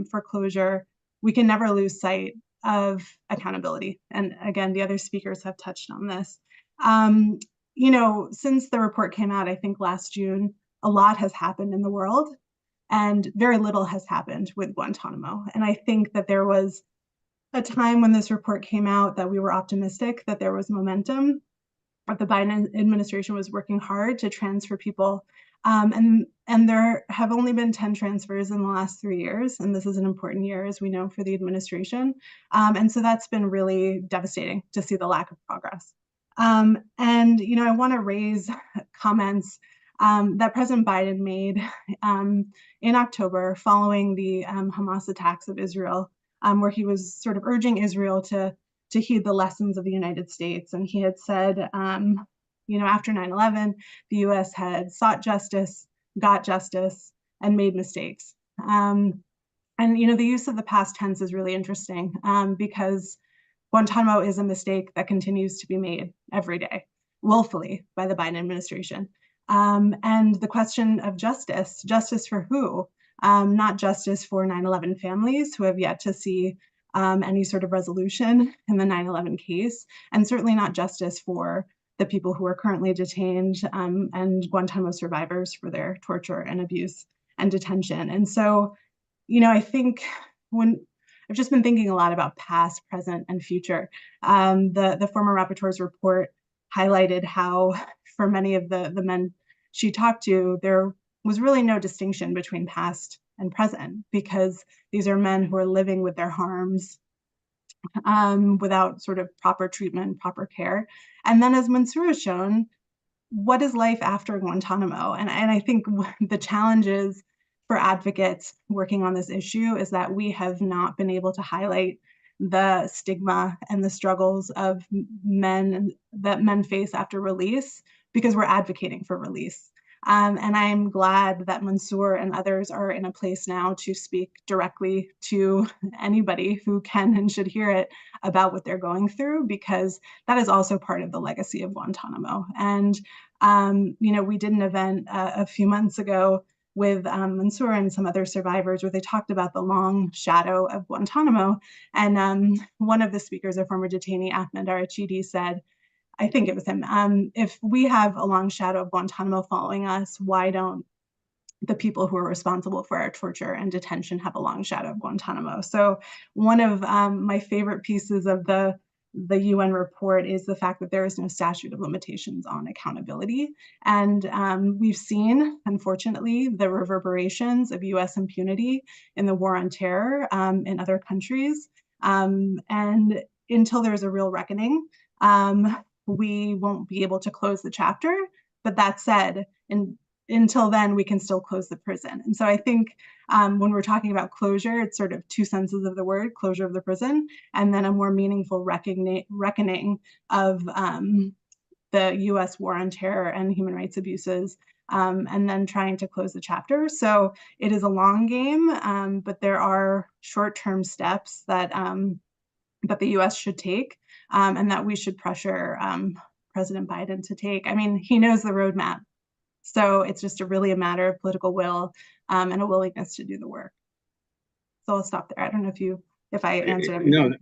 for closure, we can never lose sight of accountability. And again, the other speakers have touched on this. Since the report came out, I think last June, a lot has happened in the world, and very little has happened with Guantanamo. And I think that there was a time when this report came out that we were optimistic that there was momentum, but the Biden administration was working hard to transfer people. And there have only been 10 transfers in the last 3 years. And this is an important year, as we know, for the administration. And so that's been really devastating to see the lack of progress. I want to raise comments that President Biden made in October following the Hamas attacks of Israel, where he was sort of urging Israel to heed the lessons of the United States. And he had said, after 9/11, the US had sought justice, got justice, and made mistakes. The use of the past tense is really interesting because Guantanamo is a mistake that continues to be made every day, willfully, by the Biden administration. And the question of justice for who? Not justice for 9/11 families who have yet to see any sort of resolution in the 9/11 case, and certainly not justice for the people who are currently detained and Guantanamo survivors for their torture and abuse and detention. And so, I think when I've just been thinking a lot about past, present, and future. The former rapporteur's report highlighted how, for many of the men she talked to, there was really no distinction between past and present, because these are men who are living with their harms without sort of proper treatment, proper care. And then, as Mansoor has shown, what is life after Guantanamo? And I think the challenges for advocates working on this issue is that we have not been able to highlight the stigma and the struggles of men that men face after release, because we're advocating for release. And I'm glad that Mansoor and others are in a place now to speak directly to anybody who can and should hear it about what they're going through, because that is also part of the legacy of Guantanamo. And, we did an event a few months ago with Mansoor and some other survivors where they talked about the long shadow of Guantanamo. And one of the speakers, a former detainee, Ahmed Arachidi, said, I think it was him, if we have a long shadow of Guantanamo following us, why don't the people who are responsible for our torture and detention have a long shadow of Guantanamo? So one of my favorite pieces of the the UN report is the fact that there is no statute of limitations on accountability. And we've seen, unfortunately, the reverberations of US impunity in the war on terror in other countries. And until there's a real reckoning, we won't be able to close the chapter. But that said, until then, we can still close the prison. And so I think when we're talking about closure, it's sort of two senses of the word, closure of the prison, and then a more meaningful reckoning of the US war on terror and human rights abuses, and then trying to close the chapter. So it is a long game, but there are short-term steps that the US should take, and that we should pressure President Biden to take. I mean, he knows the roadmap. So it's just really a matter of political will and a willingness to do the work. So I'll stop there. I don't know if I answered everything. No,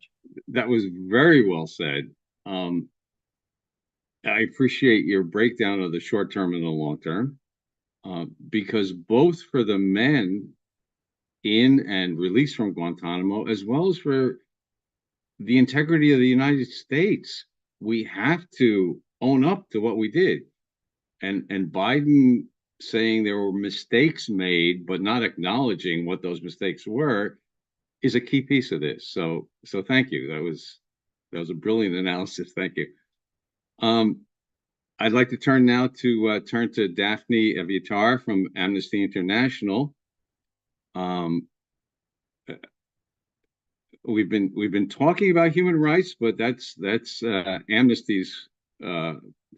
that was very well said. I appreciate your breakdown of the short term and the long term, because both for the men in and released from Guantanamo, as well as for the integrity of the United States, we have to own up to what we did. And Biden saying there were mistakes made, but not acknowledging what those mistakes were, is a key piece of this. So thank you. That was a brilliant analysis. Thank you. I'd like to turn now to Daphne Aviatar from Amnesty International. We've been talking about human rights, but that's Amnesty's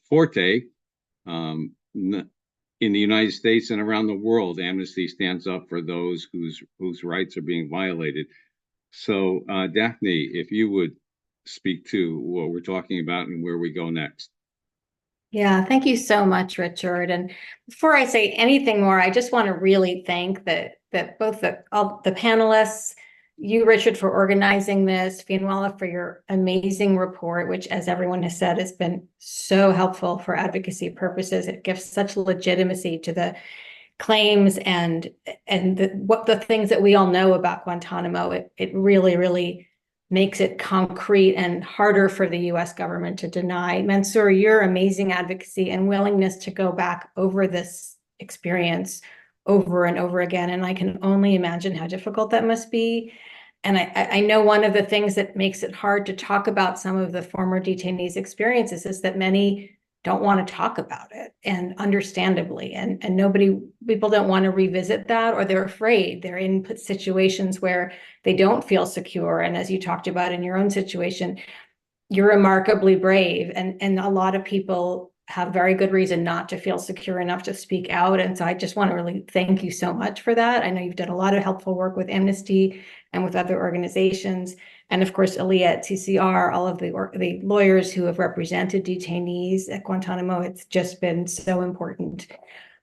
forte. In the United States and around the world, Amnesty stands up for those whose rights are being violated. So, Daphne, if you would speak to what we're talking about and where we go next. Yeah, thank you so much, Richard. And before I say anything more, I just want to really thank that both the panelists, you, Richard, for organizing this, Fianwala, for your amazing report, which, as everyone has said, has been so helpful for advocacy purposes. It gives such legitimacy to the claims and the things that we all know about Guantanamo. It really, really makes it concrete and harder for the US government to deny. Mansoor, your amazing advocacy and willingness to go back over this experience over and over again. And I can only imagine how difficult that must be. And I know one of the things that makes it hard to talk about some of the former detainees' experiences is that many don't want to talk about it, and understandably, and people don't want to revisit that, or they're afraid. They're in situations where they don't feel secure. And as you talked about in your own situation, you're remarkably brave, and a lot of people have very good reason not to feel secure enough to speak out. And so I just want to really thank you so much for that. I know you've done a lot of helpful work with Amnesty and with other organizations. And of course, Aaliyah at CCR, all of the lawyers who have represented detainees at Guantanamo. It's just been so important.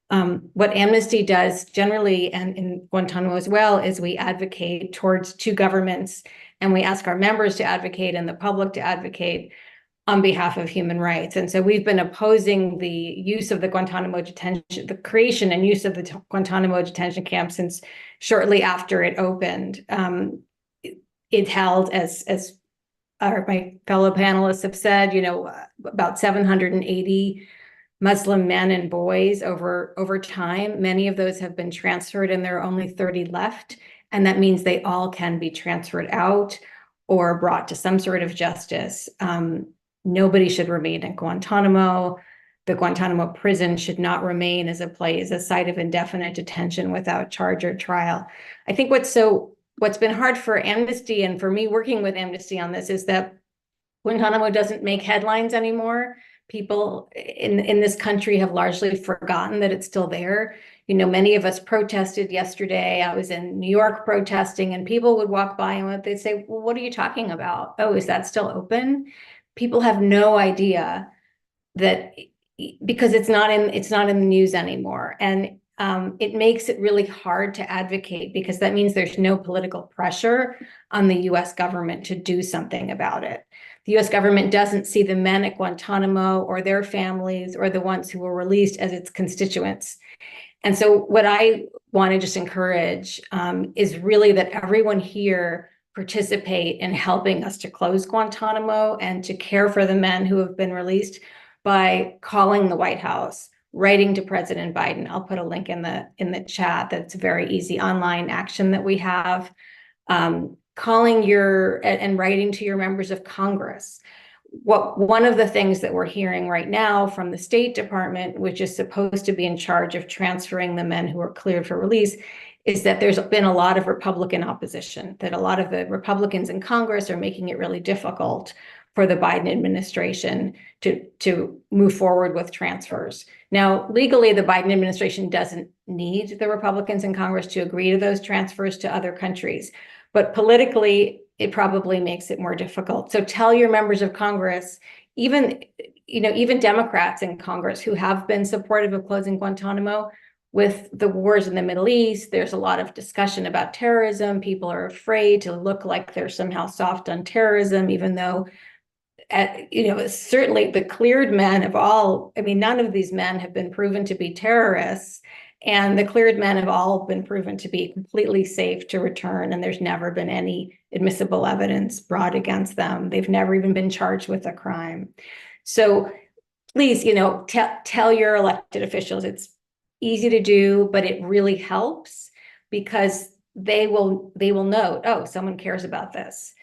What Amnesty does generally, and in Guantanamo as well, is we advocate towards two governments, and we ask our members to advocate and the public to advocate on behalf of human rights. And so we've been opposing the use of the Guantanamo detention, the creation and use of the Guantanamo detention camp since shortly after it opened. It held, as my fellow panelists have said, about 780 Muslim men and boys over time. Many of those have been transferred, and there are only 30 left. And that means they all can be transferred out or brought to some sort of justice. Nobody should remain in Guantanamo. The Guantanamo prison should not remain as a site of indefinite detention without charge or trial. I think what's been hard for Amnesty and for me working with Amnesty on this is that Guantanamo doesn't make headlines anymore. People in this country have largely forgotten that it's still there. Many of us protested yesterday. I was in New York protesting, and people would walk by and they'd say, well, what are you talking about? Oh, is that still open? People have no idea that, because it's not in the news anymore. And it makes it really hard to advocate, because that means there's no political pressure on the US government to do something about it. The US government doesn't see the men at Guantanamo or their families or the ones who were released as its constituents. And so what I want to just encourage is really that everyone here participate in helping us to close Guantanamo and to care for the men who have been released by calling the White House, writing to President Biden. I'll put a link in the chat. That's a very easy online action that we have. Calling and writing to your members of Congress. One of the things that we're hearing right now from the State Department, which is supposed to be in charge of transferring the men who are cleared for release, is that there's been a lot of Republican opposition, that a lot of the Republicans in Congress are making it really difficult for the Biden administration to move forward with transfers. Now, legally, the Biden administration doesn't need the Republicans in Congress to agree to those transfers to other countries, but politically, it probably makes it more difficult. So tell your members of Congress, even Democrats in Congress who have been supportive of closing Guantanamo. With the wars in the Middle East, there's a lot of discussion about terrorism. People are afraid to look like they're somehow soft on terrorism, even though, certainly the cleared men of all, none of these men have been proven to be terrorists, and the cleared men have all been proven to be completely safe to return, and there's never been any admissible evidence brought against them. They've never even been charged with a crime. So please, tell your elected officials it's easy to do, but it really helps because they will note, oh, someone cares about this.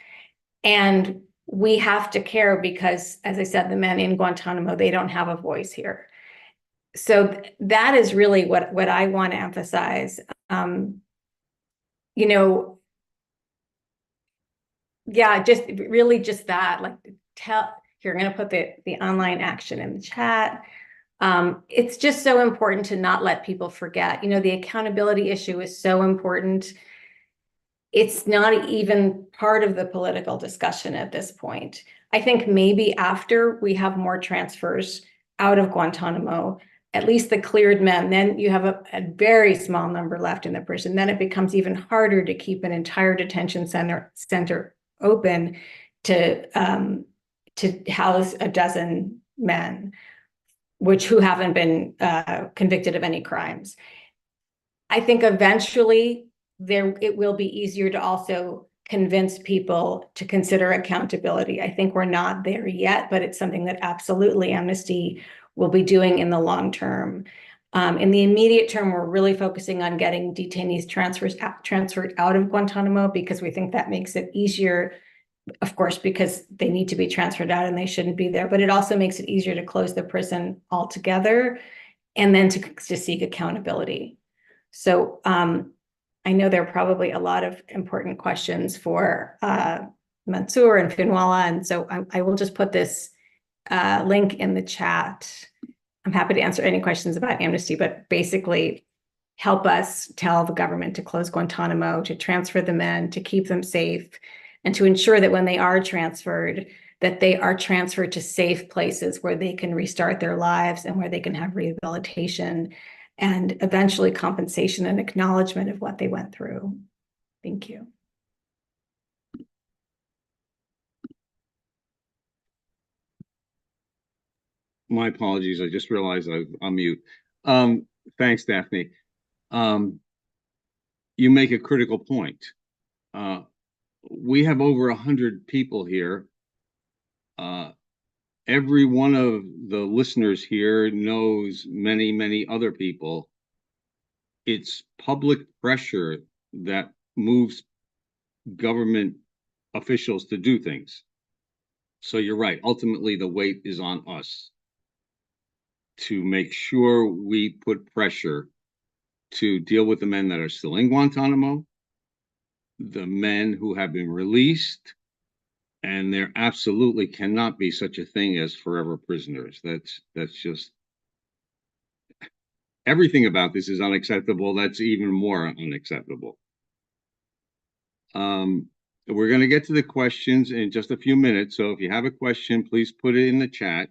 And we have to care because, as I said, the men in Guantanamo, they don't have a voice here. So that is really what I want to emphasize. Just that, like you're going to put the online action in the chat. It's just so important to not let people forget. The accountability issue is so important. It's not even part of the political discussion at this point. I think maybe after we have more transfers out of Guantanamo, at least the cleared men, then you have a very small number left in the prison. Then it becomes even harder to keep an entire detention center open to house a dozen men, who haven't been convicted of any crimes. I think eventually it will be easier to also convince people to consider accountability. I think we're not there yet, but it's something that absolutely Amnesty will be doing in the long term. In the immediate term, we're really focusing on getting detainees transferred out of Guantanamo because we think that makes it easier, of course, because they need to be transferred out and they shouldn't be there, but it also makes it easier to close the prison altogether and then to seek accountability. So I know there are probably a lot of important questions for Mansoor and Finwala, and so I will just put this link in the chat. I'm happy to answer any questions about Amnesty, but basically help us tell the government to close Guantanamo, to transfer the men, to keep them safe, and to ensure that when they are transferred, that they are transferred to safe places where they can restart their lives and where they can have rehabilitation and eventually compensation and acknowledgement of what they went through. Thank you. My apologies. I just realized I'm on mute. Thanks, Daphne. You make a critical point. We have over 100 people here. Every one of the listeners here knows many, many other people. It's public pressure that moves government officials to do things. So you're right. Ultimately, the weight is on us to make sure we put pressure to deal with the men that are still in Guantanamo, the men who have been released, and there absolutely cannot be such a thing as forever prisoners. That's just, everything about this is unacceptable. That's even more unacceptable. We're going to get to the questions in just a few minutes. So if you have a question, please put it in the chat.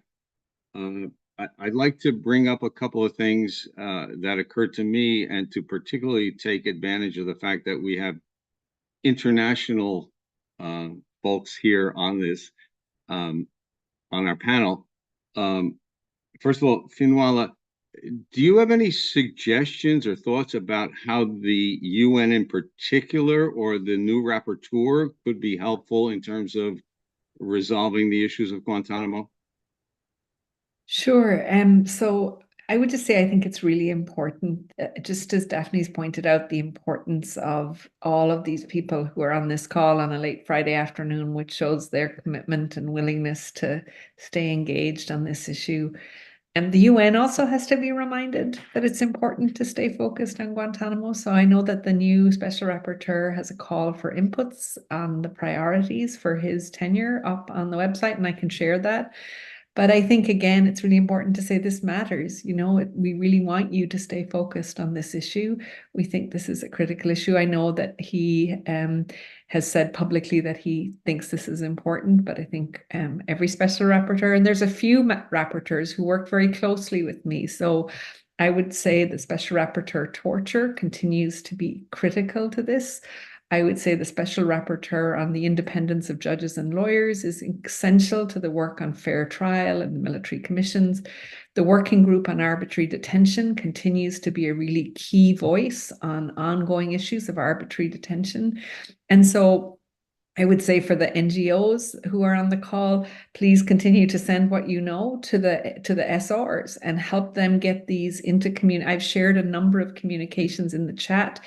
I'd like to bring up a couple of things that occurred to me, and to particularly take advantage of the fact that we have international folks here on this, on our panel. First of all, Finwala, do you have any suggestions or thoughts about how the UN in particular or the new rapporteur could be helpful in terms of resolving the issues of Guantanamo? Sure. So I would just say I think it's really important, just as Daphne's pointed out, the importance of all of these people who are on this call on a late Friday afternoon, which shows their commitment and willingness to stay engaged on this issue. And the UN also has to be reminded that it's important to stay focused on Guantanamo. So I know that the new Special Rapporteur has a call for inputs on the priorities for his tenure up on the website, and I can share that. But I think, again, it's really important to say this matters. You know, we really want you to stay focused on this issue. We think this is a critical issue. I know that he has said publicly that he thinks this is important, but I think every special rapporteur, and there's a few rapporteurs who work very closely with me. So I would say the Special Rapporteur torture continues to be critical to this. I would say the Special Rapporteur on the independence of judges and lawyers is essential to the work on fair trial and military commissions. The working group on arbitrary detention continues to be a really key voice on ongoing issues of arbitrary detention. And so I would say for the NGOs who are on the call, please continue to send what you know to the SRs and help them get these into community. I've shared a number of communications in the chat.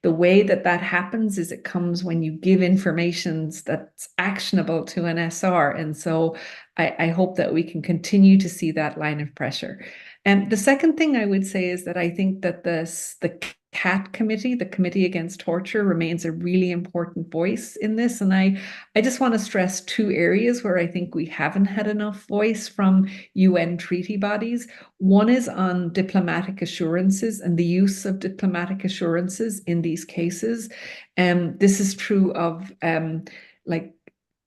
The way that happens is it comes when you give information that's actionable to an SR. And so I hope that we can continue to see that line of pressure. And the second thing I would say is that I think that the CAT committee, the Committee Against Torture, remains a really important voice in this. And I just want to stress two areas where I think we haven't had enough voice from UN treaty bodies. One is on diplomatic assurances and the use of diplomatic assurances in these cases. This is true of like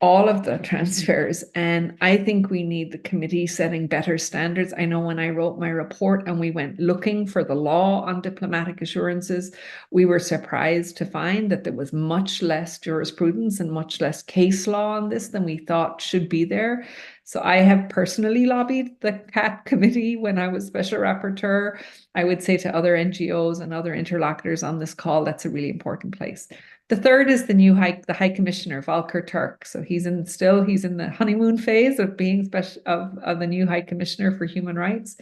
all of the transfers. And I think we need the committee setting better standards. I know when I wrote my report and we went looking for the law on diplomatic assurances, we were surprised to find that there was much less jurisprudence and much less case law on this than we thought should be there. So I have personally lobbied the CAT committee when I was special rapporteur. I would say to other NGOs and other interlocutors on this call, that's a really important place. The third is the new High Commissioner, Volker Turk. So he's in the honeymoon phase of being of the new High Commissioner for Human Rights.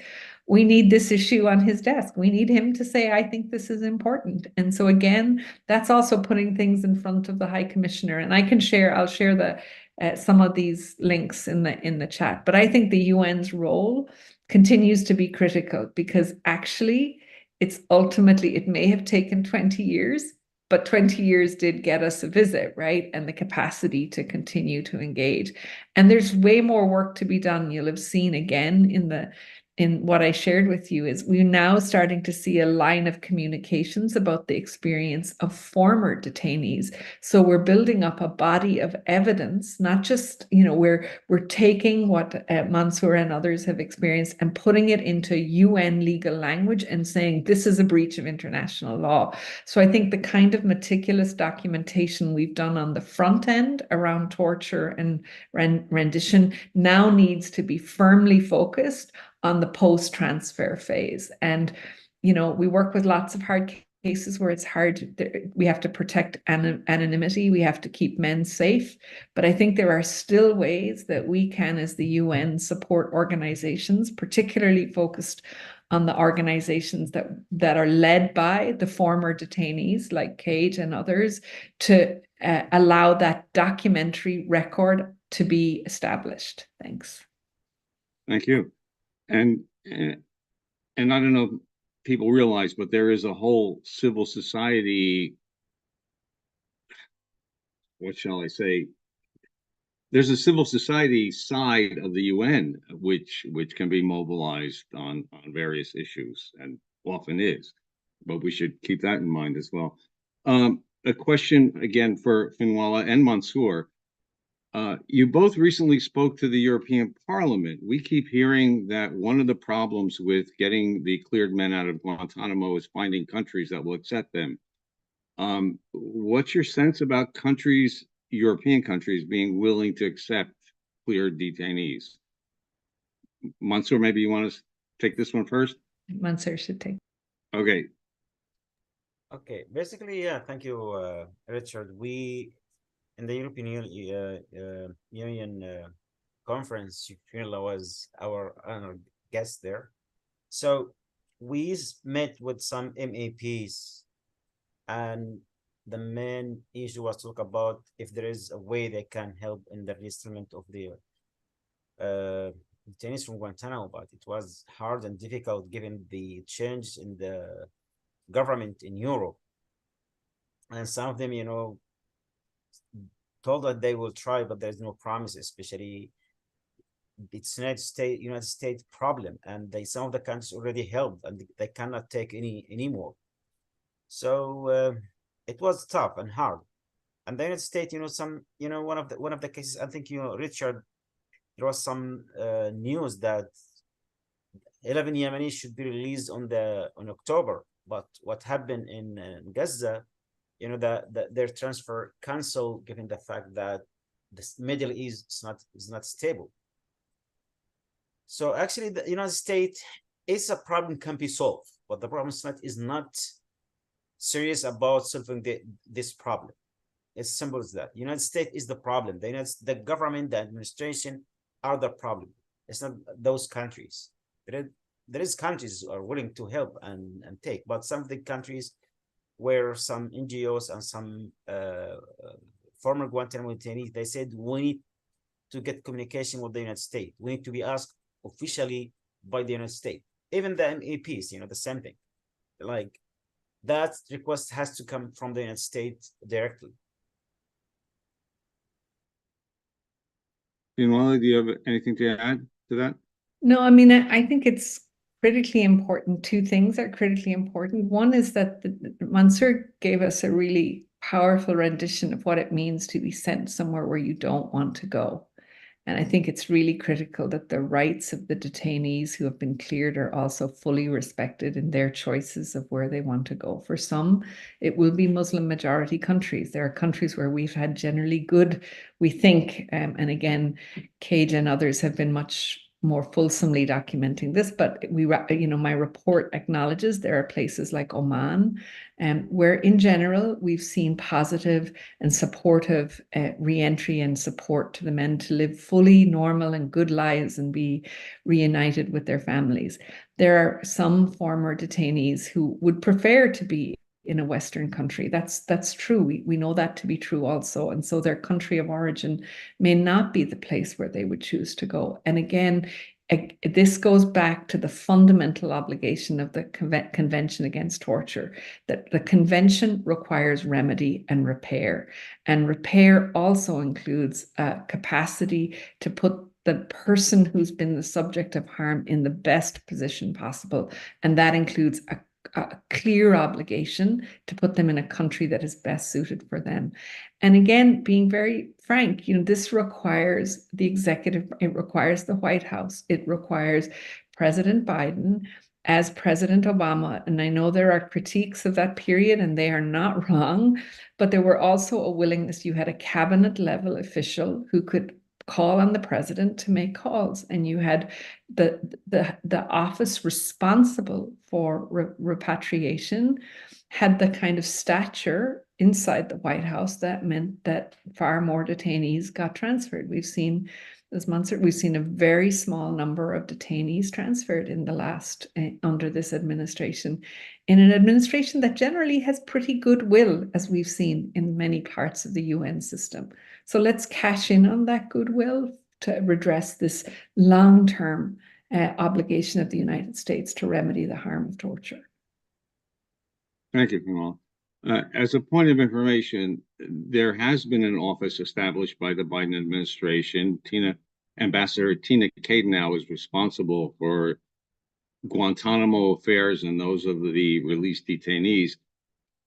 We need this issue on his desk. We need him to say, I think this is important. And so again, that's also putting things in front of the High Commissioner. And I'll share some of these links in the chat. But I think the UN's role continues to be critical because actually it may have taken 20 years, but 20 years did get us a visit, right? And the capacity to continue to engage. And there's way more work to be done. You'll have seen again in what I shared with you is we're now starting to see a line of communications about the experience of former detainees. So we're building up a body of evidence, not just, we're taking what Mansoor and others have experienced and putting it into UN legal language and saying this is a breach of international law. So I think the kind of meticulous documentation we've done on the front end around torture and rendition now needs to be firmly focused on the post-transfer phase. And, we work with lots of hard cases where it's hard. We have to protect anonymity. We have to keep men safe. But I think there are still ways that we can, as the UN, support organizations, particularly focused on the organizations that are led by the former detainees like Cage and others to allow that documentary record to be established. Thanks. Thank you. And I don't know if people realize, but there is a whole civil society, what shall I say? There's a civil society side of the UN which can be mobilized on various issues and often is, but we should keep that in mind as well. A question again for Finwala and Mansoor. You both recently spoke to the European Parliament. We keep hearing that one of the problems with getting the cleared men out of Guantanamo is finding countries that will accept them. What's your sense about European countries being willing to accept cleared detainees? Mansoor, maybe you want to take this one first? Mansoor should take. Okay. Okay, basically, yeah, thank you, Richard. We, in the European Union conference, Fiona was our honored guest there. So we met with some MAPs, and the main issue was to talk about if there is a way they can help in the resettlement of the detainees from Guantanamo, but it was hard and difficult given the change in the government in Europe. And some of them, told that they will try, but there's no promises, especially it's United States problem, and some of the countries already helped, and they cannot take anymore. So it was tough and hard. And the United States, one of the cases, I think Richard, there was some news that 11 Yemenis should be released on October, but what happened in Gaza, their transfer canceled, given the fact that the Middle East is not stable. So actually, the United States is a problem can be solved, but the problem is not serious about solving this problem. It's simple as that. United States is the problem. The government, the administration are the problem. It's not those countries. There is countries who are willing to help and take, but some of the countries where some NGOs and some former Guantanamo detainees, they said we need to get communication with the United States. We need to be asked officially by the United States. Even the MAPs, the same thing. Like that request has to come from the United States directly. Meanwhile, do you have anything to add to that? No, I mean, I think it's critically important. Two things are critically important. One is that Mansoor gave us a really powerful rendition of what it means to be sent somewhere where you don't want to go. And I think it's really critical that the rights of the detainees who have been cleared are also fully respected in their choices of where they want to go. For some, it will be Muslim majority countries. There are countries where we've had generally good, we think, and again, Cage and others have been much more fulsomely documenting this, but my report acknowledges there are places like Oman, where in general we've seen positive and supportive re-entry and support to the men to live fully normal and good lives and be reunited with their families. There are some former detainees who would prefer to be in a Western country. That's true. We know that to be true also. And so their country of origin may not be the place where they would choose to go. And again, this goes back to the fundamental obligation of the Convention Against Torture, that the convention requires remedy and repair. And repair also includes capacity to put the person who's been the subject of harm in the best position possible. And that includes a clear obligation to put them in a country that is best suited for them. And again, being very frank, this requires the executive, it requires the White House, it requires President Biden as President Obama. And I know there are critiques of that period, and they are not wrong, but there were also a willingness. You had a cabinet level official who could call on the president to make calls, and you had the office responsible for repatriation had the kind of stature inside the White House that meant that far more detainees got transferred. We've seen, as Mansoor, we've seen a very small number of detainees transferred in the last under this administration, in an administration that generally has pretty goodwill, as we've seen in many parts of the UN system. So let's cash in on that goodwill to redress this long-term obligation of the United States to remedy the harm of torture. Thank you, Kamal. As a point of information, there has been an office established by the Biden administration. Ambassador Tina Kadenow is responsible for Guantanamo affairs and those of the released detainees,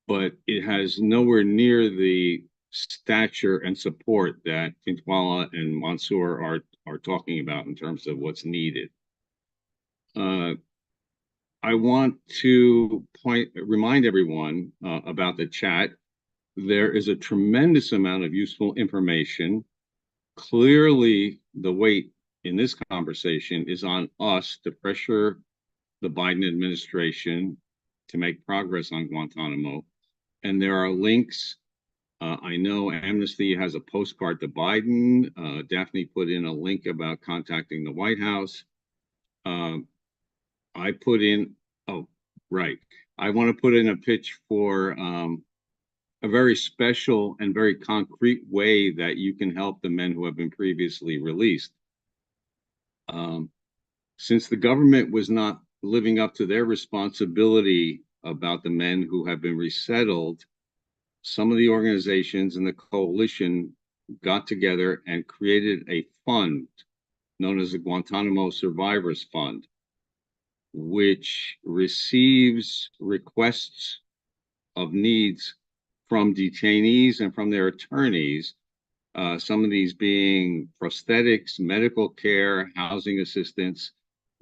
but it has nowhere near the stature and support that Tintwala and Mansoor are talking about in terms of what's needed. I want to remind everyone about the chat. There is a tremendous amount of useful information. Clearly, the weight in this conversation is on us to pressure the Biden administration to make progress on Guantanamo. And there are links. I know Amnesty has a postcard to Biden. Daphne put in a link about contacting the White House. I put in, oh, right. I want to put in a pitch for a very special and very concrete way that you can help the men who have been previously released. Since the government was not living up to their responsibility about the men who have been resettled, some of the organizations in the coalition got together and created a fund known as the Guantanamo Survivors Fund, which receives requests of needs from detainees and from their attorneys, some of these being prosthetics, medical care, housing assistance,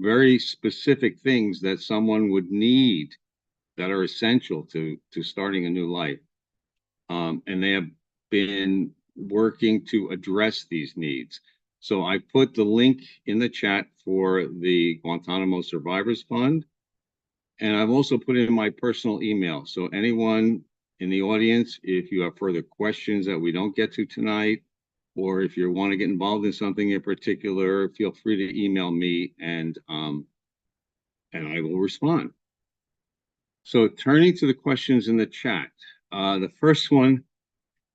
very specific things that someone would need that are essential to starting a new life. And they have been working to address these needs. So I put the link in the chat for the Guantanamo Survivors Fund. And I've also put it in my personal email. So anyone in the audience, if you have further questions that we don't get to tonight, or if you want to get involved in something in particular, feel free to email me and I will respond. So turning to the questions in the chat, the first one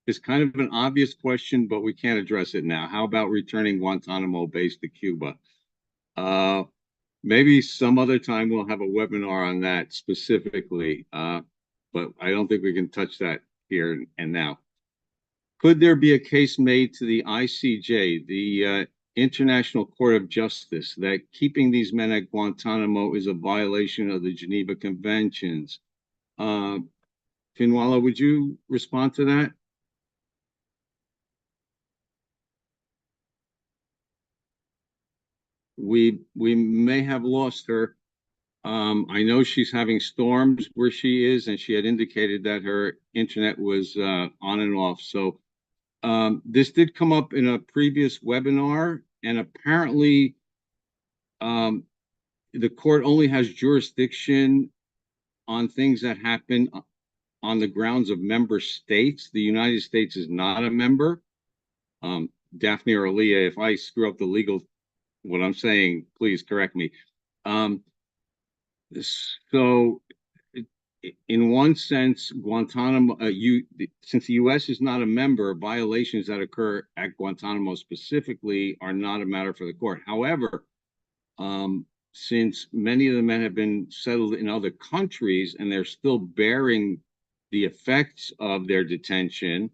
is kind of an obvious question, but we can't address it now. How about returning Guantanamo base to Cuba? Maybe some other time we'll have a webinar on that specifically, but I don't think we can touch that here and now. Could there be a case made to the ICJ, the International Court of Justice, that keeping these men at Guantanamo is a violation of the Geneva Conventions? Finwala, would you respond to that? We may have lost her. I know she's having storms where she is, and she had indicated that her internet was on and off. So this did come up in a previous webinar, and apparently the court only has jurisdiction on things that happen on the grounds of member states. The United States is not a member. Daphne or Aaliyah, if I screw up the legal, what I'm saying, please correct me. So in one sense, Guantanamo, since the U.S. is not a member, violations that occur at Guantanamo specifically are not a matter for the court. However, since many of the men have been settled in other countries and they're still bearing the effects of their detention,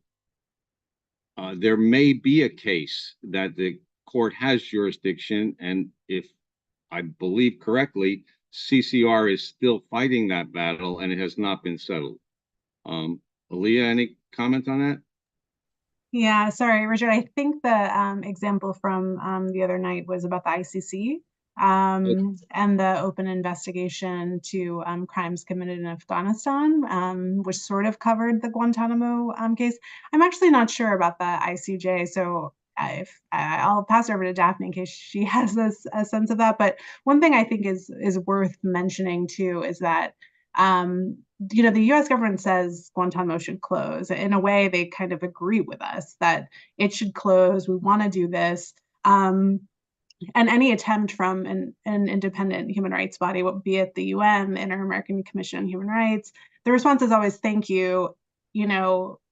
there may be a case that the court has jurisdiction, and if I believe correctly, CCR is still fighting that battle and it has not been settled. Aaliyah, any comment on that? Yeah, sorry, Richard. I think the example from the other night was about the ICC and the open investigation to crimes committed in Afghanistan, which sort of covered the Guantanamo case. I'm actually not sure about the ICJ, so I'll pass it over to Daphne in case she has a sense of that. But one thing I think is worth mentioning too is that the U.S. government says Guantanamo should close. In a way, they kind of agree with us that it should close. We want to do this. And any attempt from an independent human rights body, be it the UN, the Inter-American Commission on Human Rights, the response is always, thank you.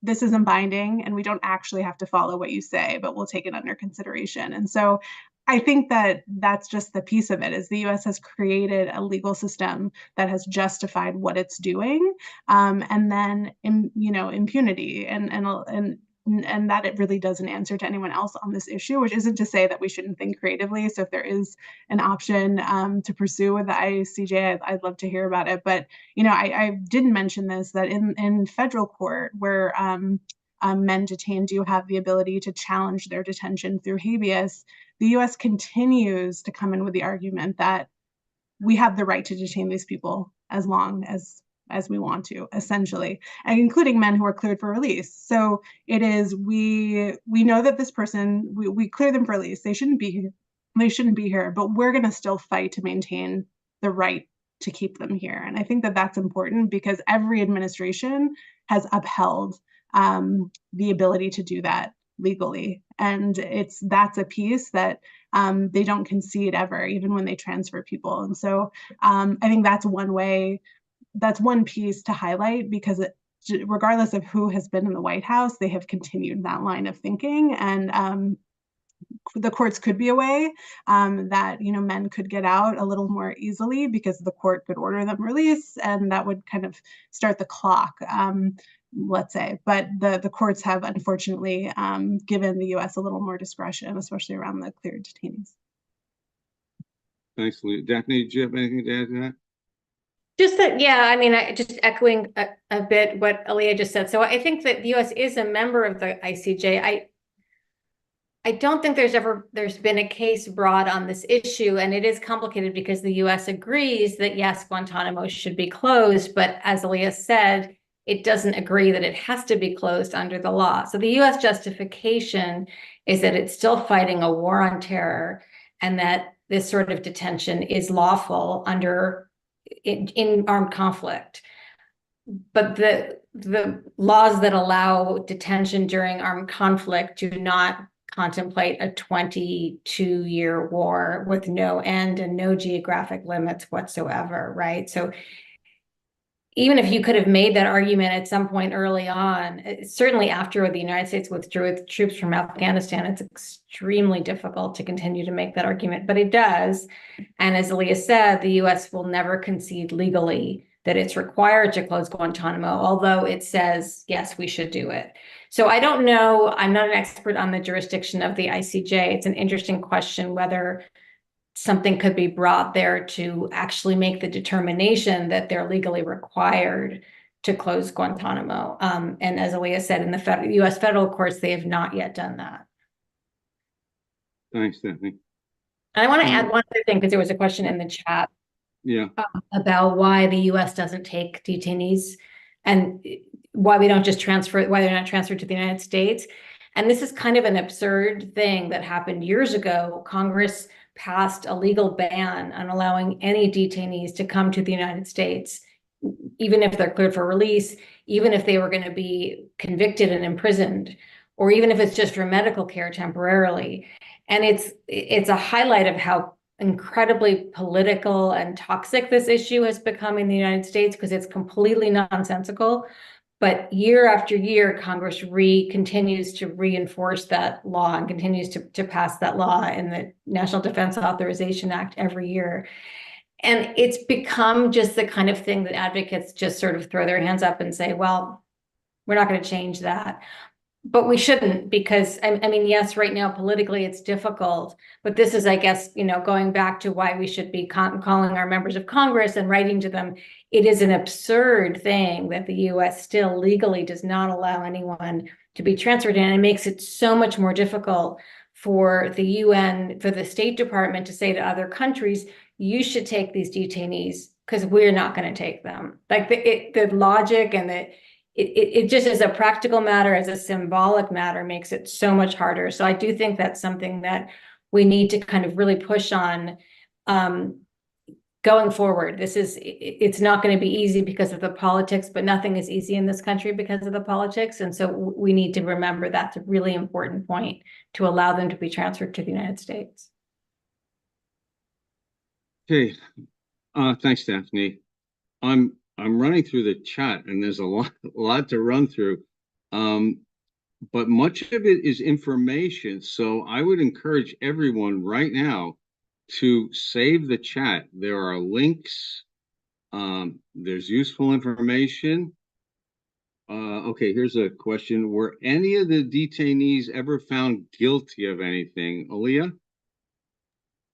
This isn't binding and we don't actually have to follow what you say, but we'll take it under consideration. And so I think that that's just the piece of it, is the U.S. has created a legal system that has justified what it's doing, and then impunity and that it really doesn't answer to anyone else on this issue, which isn't to say that we shouldn't think creatively. So if there is an option to pursue with the ICJ, I'd love to hear about it. But I didn't mention this, that in federal court where men detained do have the ability to challenge their detention through habeas, the U.S. continues to come in with the argument that we have the right to detain these people as long as we want to, essentially, and including men who are cleared for release. So it is, we know that this person, we clear them for release. They shouldn't be here, but we're going to still fight to maintain the right to keep them here. And I think that that's important because every administration has upheld the ability to do that legally. And that's a piece that they don't concede ever, even when they transfer people. And so I think that's one way, that's one piece to highlight, because regardless of who has been in the White House, they have continued that line of thinking. And the courts could be a way that, you know, men could get out a little more easily because the court could order them release, and that would kind of start the clock, let's say. But the courts have unfortunately given the US a little more discretion, especially around the cleared detainees. Thanks, Leah. Daphne, do you have anything to add to that? Just that, yeah, I mean, just echoing a bit what Aaliyah just said. So I think that the US is a member of the ICJ. I don't think there's been a case brought on this issue, and it is complicated because the US agrees that yes, Guantanamo should be closed, but as Aaliyah said, it doesn't agree that it has to be closed under the law. So the US justification is that it's still fighting a war on terror, and that this sort of detention is lawful in armed conflict. But the laws that allow detention during armed conflict do not contemplate a 22-year war with no end and no geographic limits whatsoever, right? So even if you could have made that argument at some point early on, certainly after the United States withdrew its troops from Afghanistan, it's extremely difficult to continue to make that argument, but it does. And as Aaliyah said, the US will never concede legally that it's required to close Guantanamo, although it says, yes, we should do it. So I don't know, I'm not an expert on the jurisdiction of the ICJ. It's an interesting question whether something could be brought there to actually make the determination that they're legally required to close Guantanamo. And as Aaliyah said, in the US federal courts, they have not yet done that. Thanks, Daphne. And I want to add one other thing, because there was a question in the chat about why the US doesn't take detainees and why we don't just transfer, why they're not transferred to the United States. And this is kind of an absurd thing that happened years ago. Congress passed a legal ban on allowing any detainees to come to the United States, even if they're cleared for release, even if they were going to be convicted and imprisoned, or even if it's just for medical care temporarily. And it's a highlight of how incredibly political and toxic this issue has become in the United States, because it's completely nonsensical. But year after year, Congress continues to reinforce that law and continues to pass that law in the National Defense Authorization Act every year. And it's become just the kind of thing that advocates just sort of throw their hands up and say, well, we're not going to change that. But we shouldn't, because I mean, yes, right now politically it's difficult, but this is, I guess, you know, going back to why we should be calling our members of Congress and writing to them. It is an absurd thing that the US still legally does not allow anyone to be transferred in. And it makes it so much more difficult for the UN, for the State Department to say to other countries, you should take these detainees because we're not going to take them. Like the logic and it just as a practical matter, as a symbolic matter, makes it so much harder. So I do think that's something that we need to kind of really push on going forward. It's not going to be easy because of the politics, but nothing is easy in this country because of the politics. And so we need to remember that's a really important point, to allow them to be transferred to the United States. Okay, thanks, Daphne. I'm running through the chat, and there's a lot to run through, but much of it is information. So I would encourage everyone right now to save the chat. There are links. There's useful information. Okay, here's a question. Were any of the detainees ever found guilty of anything? Aaliyah?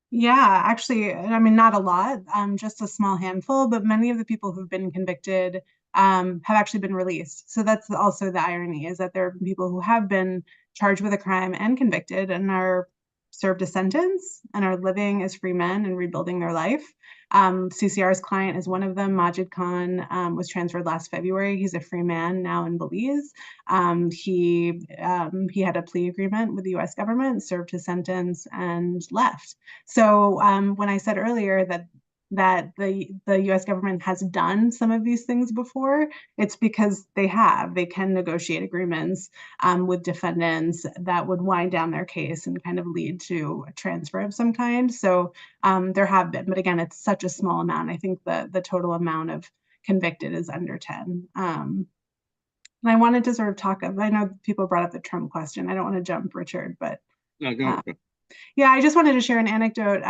Yeah, actually, I mean, not a lot, just a small handful, but many of the people who've been convicted have actually been released. So that's also the irony, is that there are people who have been charged with a crime and convicted and are served a sentence and are living as free men and rebuilding their life. CCR's client is one of them. Majid Khan was transferred last February. He's a free man now in Belize. He had a plea agreement with the US government, served his sentence, and left. So when I said earlier that that the US government has done some of these things before, it's because they can negotiate agreements with defendants that would wind down their case and kind of lead to a transfer of some kind. So there have been, but again, it's such a small amount. I think the total amount of convicted is under 10. And I wanted to sort of talk, I know people brought up the Trump question. I don't want to jump, Richard, but No, go. yeah, I just wanted to share an anecdote.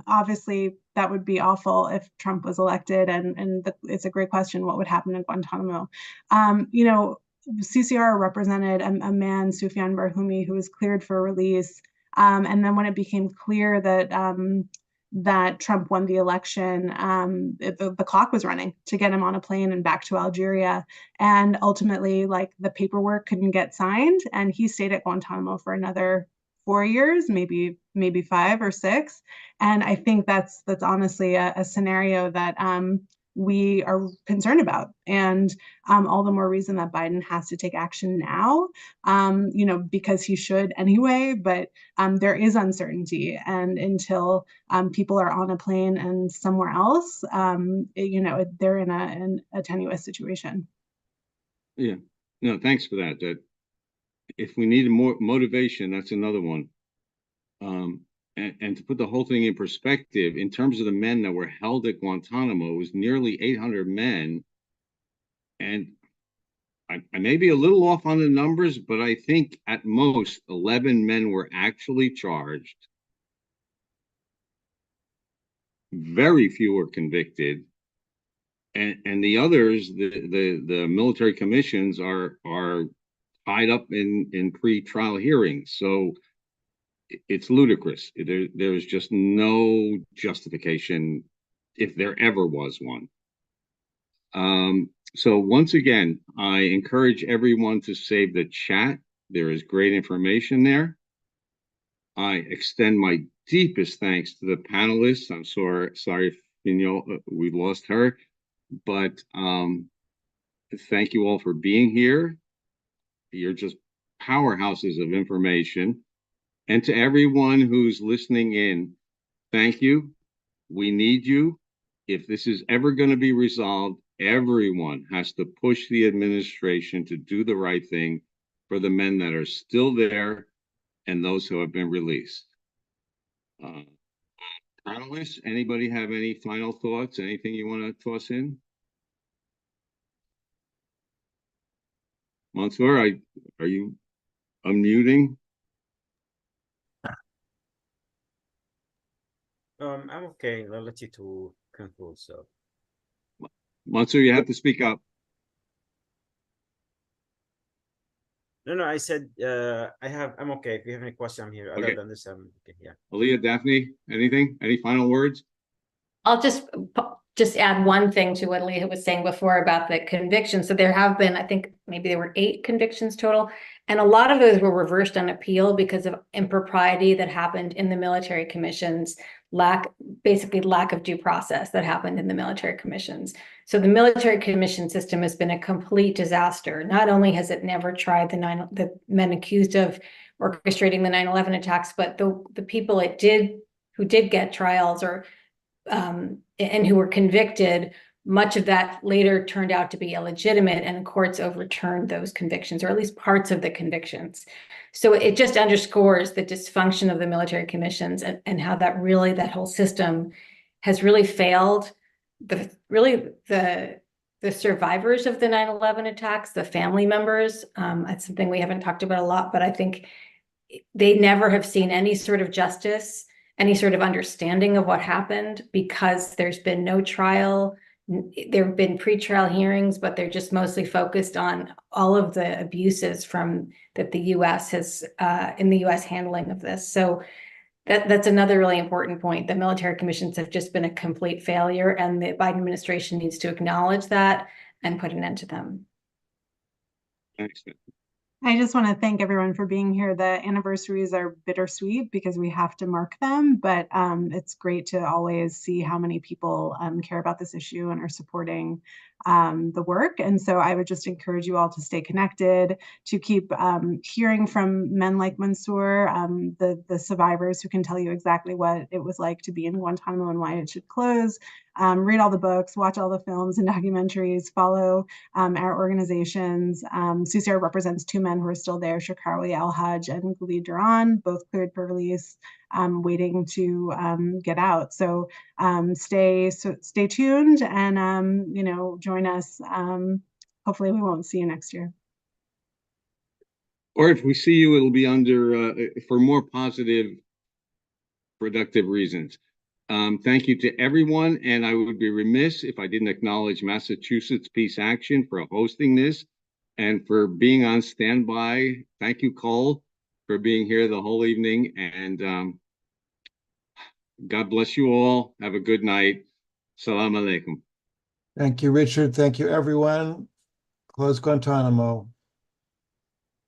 Obviously, that would be awful if Trump was elected, and it's a great question. What would happen in Guantanamo? You know, CCR represented a man, Sufyan Barhumi, who was cleared for release. And then when it became clear that that Trump won the election, the clock was running to get him on a plane and back to Algeria. And ultimately, like, the paperwork couldn't get signed, and he stayed at Guantanamo for another 4 years, maybe 5 or 6. And I think that's honestly a scenario that we are concerned about. And all the more reason that Biden has to take action now, you know, because he should anyway, but there is uncertainty. And until people are on a plane and somewhere else, you know, they're in a tenuous situation. Yeah, no, thanks for that. That if we need more motivation, that's another one. And to put the whole thing in perspective, in terms of the men that were held at Guantanamo, it was nearly 800 men. And I may be a little off on the numbers, but I think at most 11 men were actually charged. Very few were convicted. And the others, the military commissions are tied up in pre-trial hearings. So it's ludicrous. There's just no justification, if there ever was one. So once again, I encourage everyone to save the chat. There is great information there. I extend my deepest thanks to the panelists. I'm sorry, we lost her, but thank you all for being here. You're just powerhouses of information. And to everyone who's listening in, thank you. We need you. If this is ever going to be resolved, everyone has to push the administration to do the right thing for the men that are still there and those who have been released. Panelists, anybody have any final thoughts? Anything you want to toss in? Mansoor, are you unmuting? I'm okay. I'll let you to conclude. So, Mansoor, you have to speak up. no, I said I'm okay. If you have any question, I'm here. Other Okay. than this, I'm okay. Yeah. Aaliyah, Daphne, anything? Any final words? I'll just add one thing to what Leah was saying before about the convictions. So there have been, I think maybe there were 8 convictions total, and a lot of those were reversed on appeal because of impropriety that happened in the military commissions, basically lack of due process that happened in the military commissions. So the military commission system has been a complete disaster. Not only has it never tried the men accused of orchestrating the 9/11 attacks, but the people who did get trials or and who were convicted, much of that later turned out to be illegitimate, and courts overturned those convictions, or at least parts of the convictions. So it just underscores the dysfunction of the military commissions and how that whole system has really failed the survivors of the 9/11 attacks, the family members. That's something we haven't talked about a lot, but I think they never have seen any sort of justice, any sort of understanding of what happened, because there's been no trial. There have been pre-trial hearings, but they're just mostly focused on all of the abuses that the U.S. has in the U.S. handling of this. So that's another really important point. The military commissions have just been a complete failure, and the Biden administration needs to acknowledge that and put an end to them. Thanks. I just want to thank everyone for being here. The anniversaries are bittersweet because we have to mark them, but it's great to always see how many people care about this issue and are supporting the work. And so I would just encourage you all to stay connected, to keep hearing from men like Mansoor, the survivors who can tell you exactly what it was like to be in Guantanamo and why it should close. Read all the books, watch all the films and documentaries, follow our organizations. CCR represents 2 men who are still there, Shakarawi Al-Hajj and Gulid Duran, both cleared for release, waiting to get out. So stay tuned and join us. Hopefully we won't see you next year. Or if we see you, it'll be under for more positive, productive reasons. Thank you to everyone, and I would be remiss if I didn't acknowledge Massachusetts Peace Action for hosting this and for being on standby. Thank you, Cole, for being here the whole evening, and God bless you all. Have a good night. Salam alaikum. Thank you, Richard. Thank you, everyone. Close Guantanamo.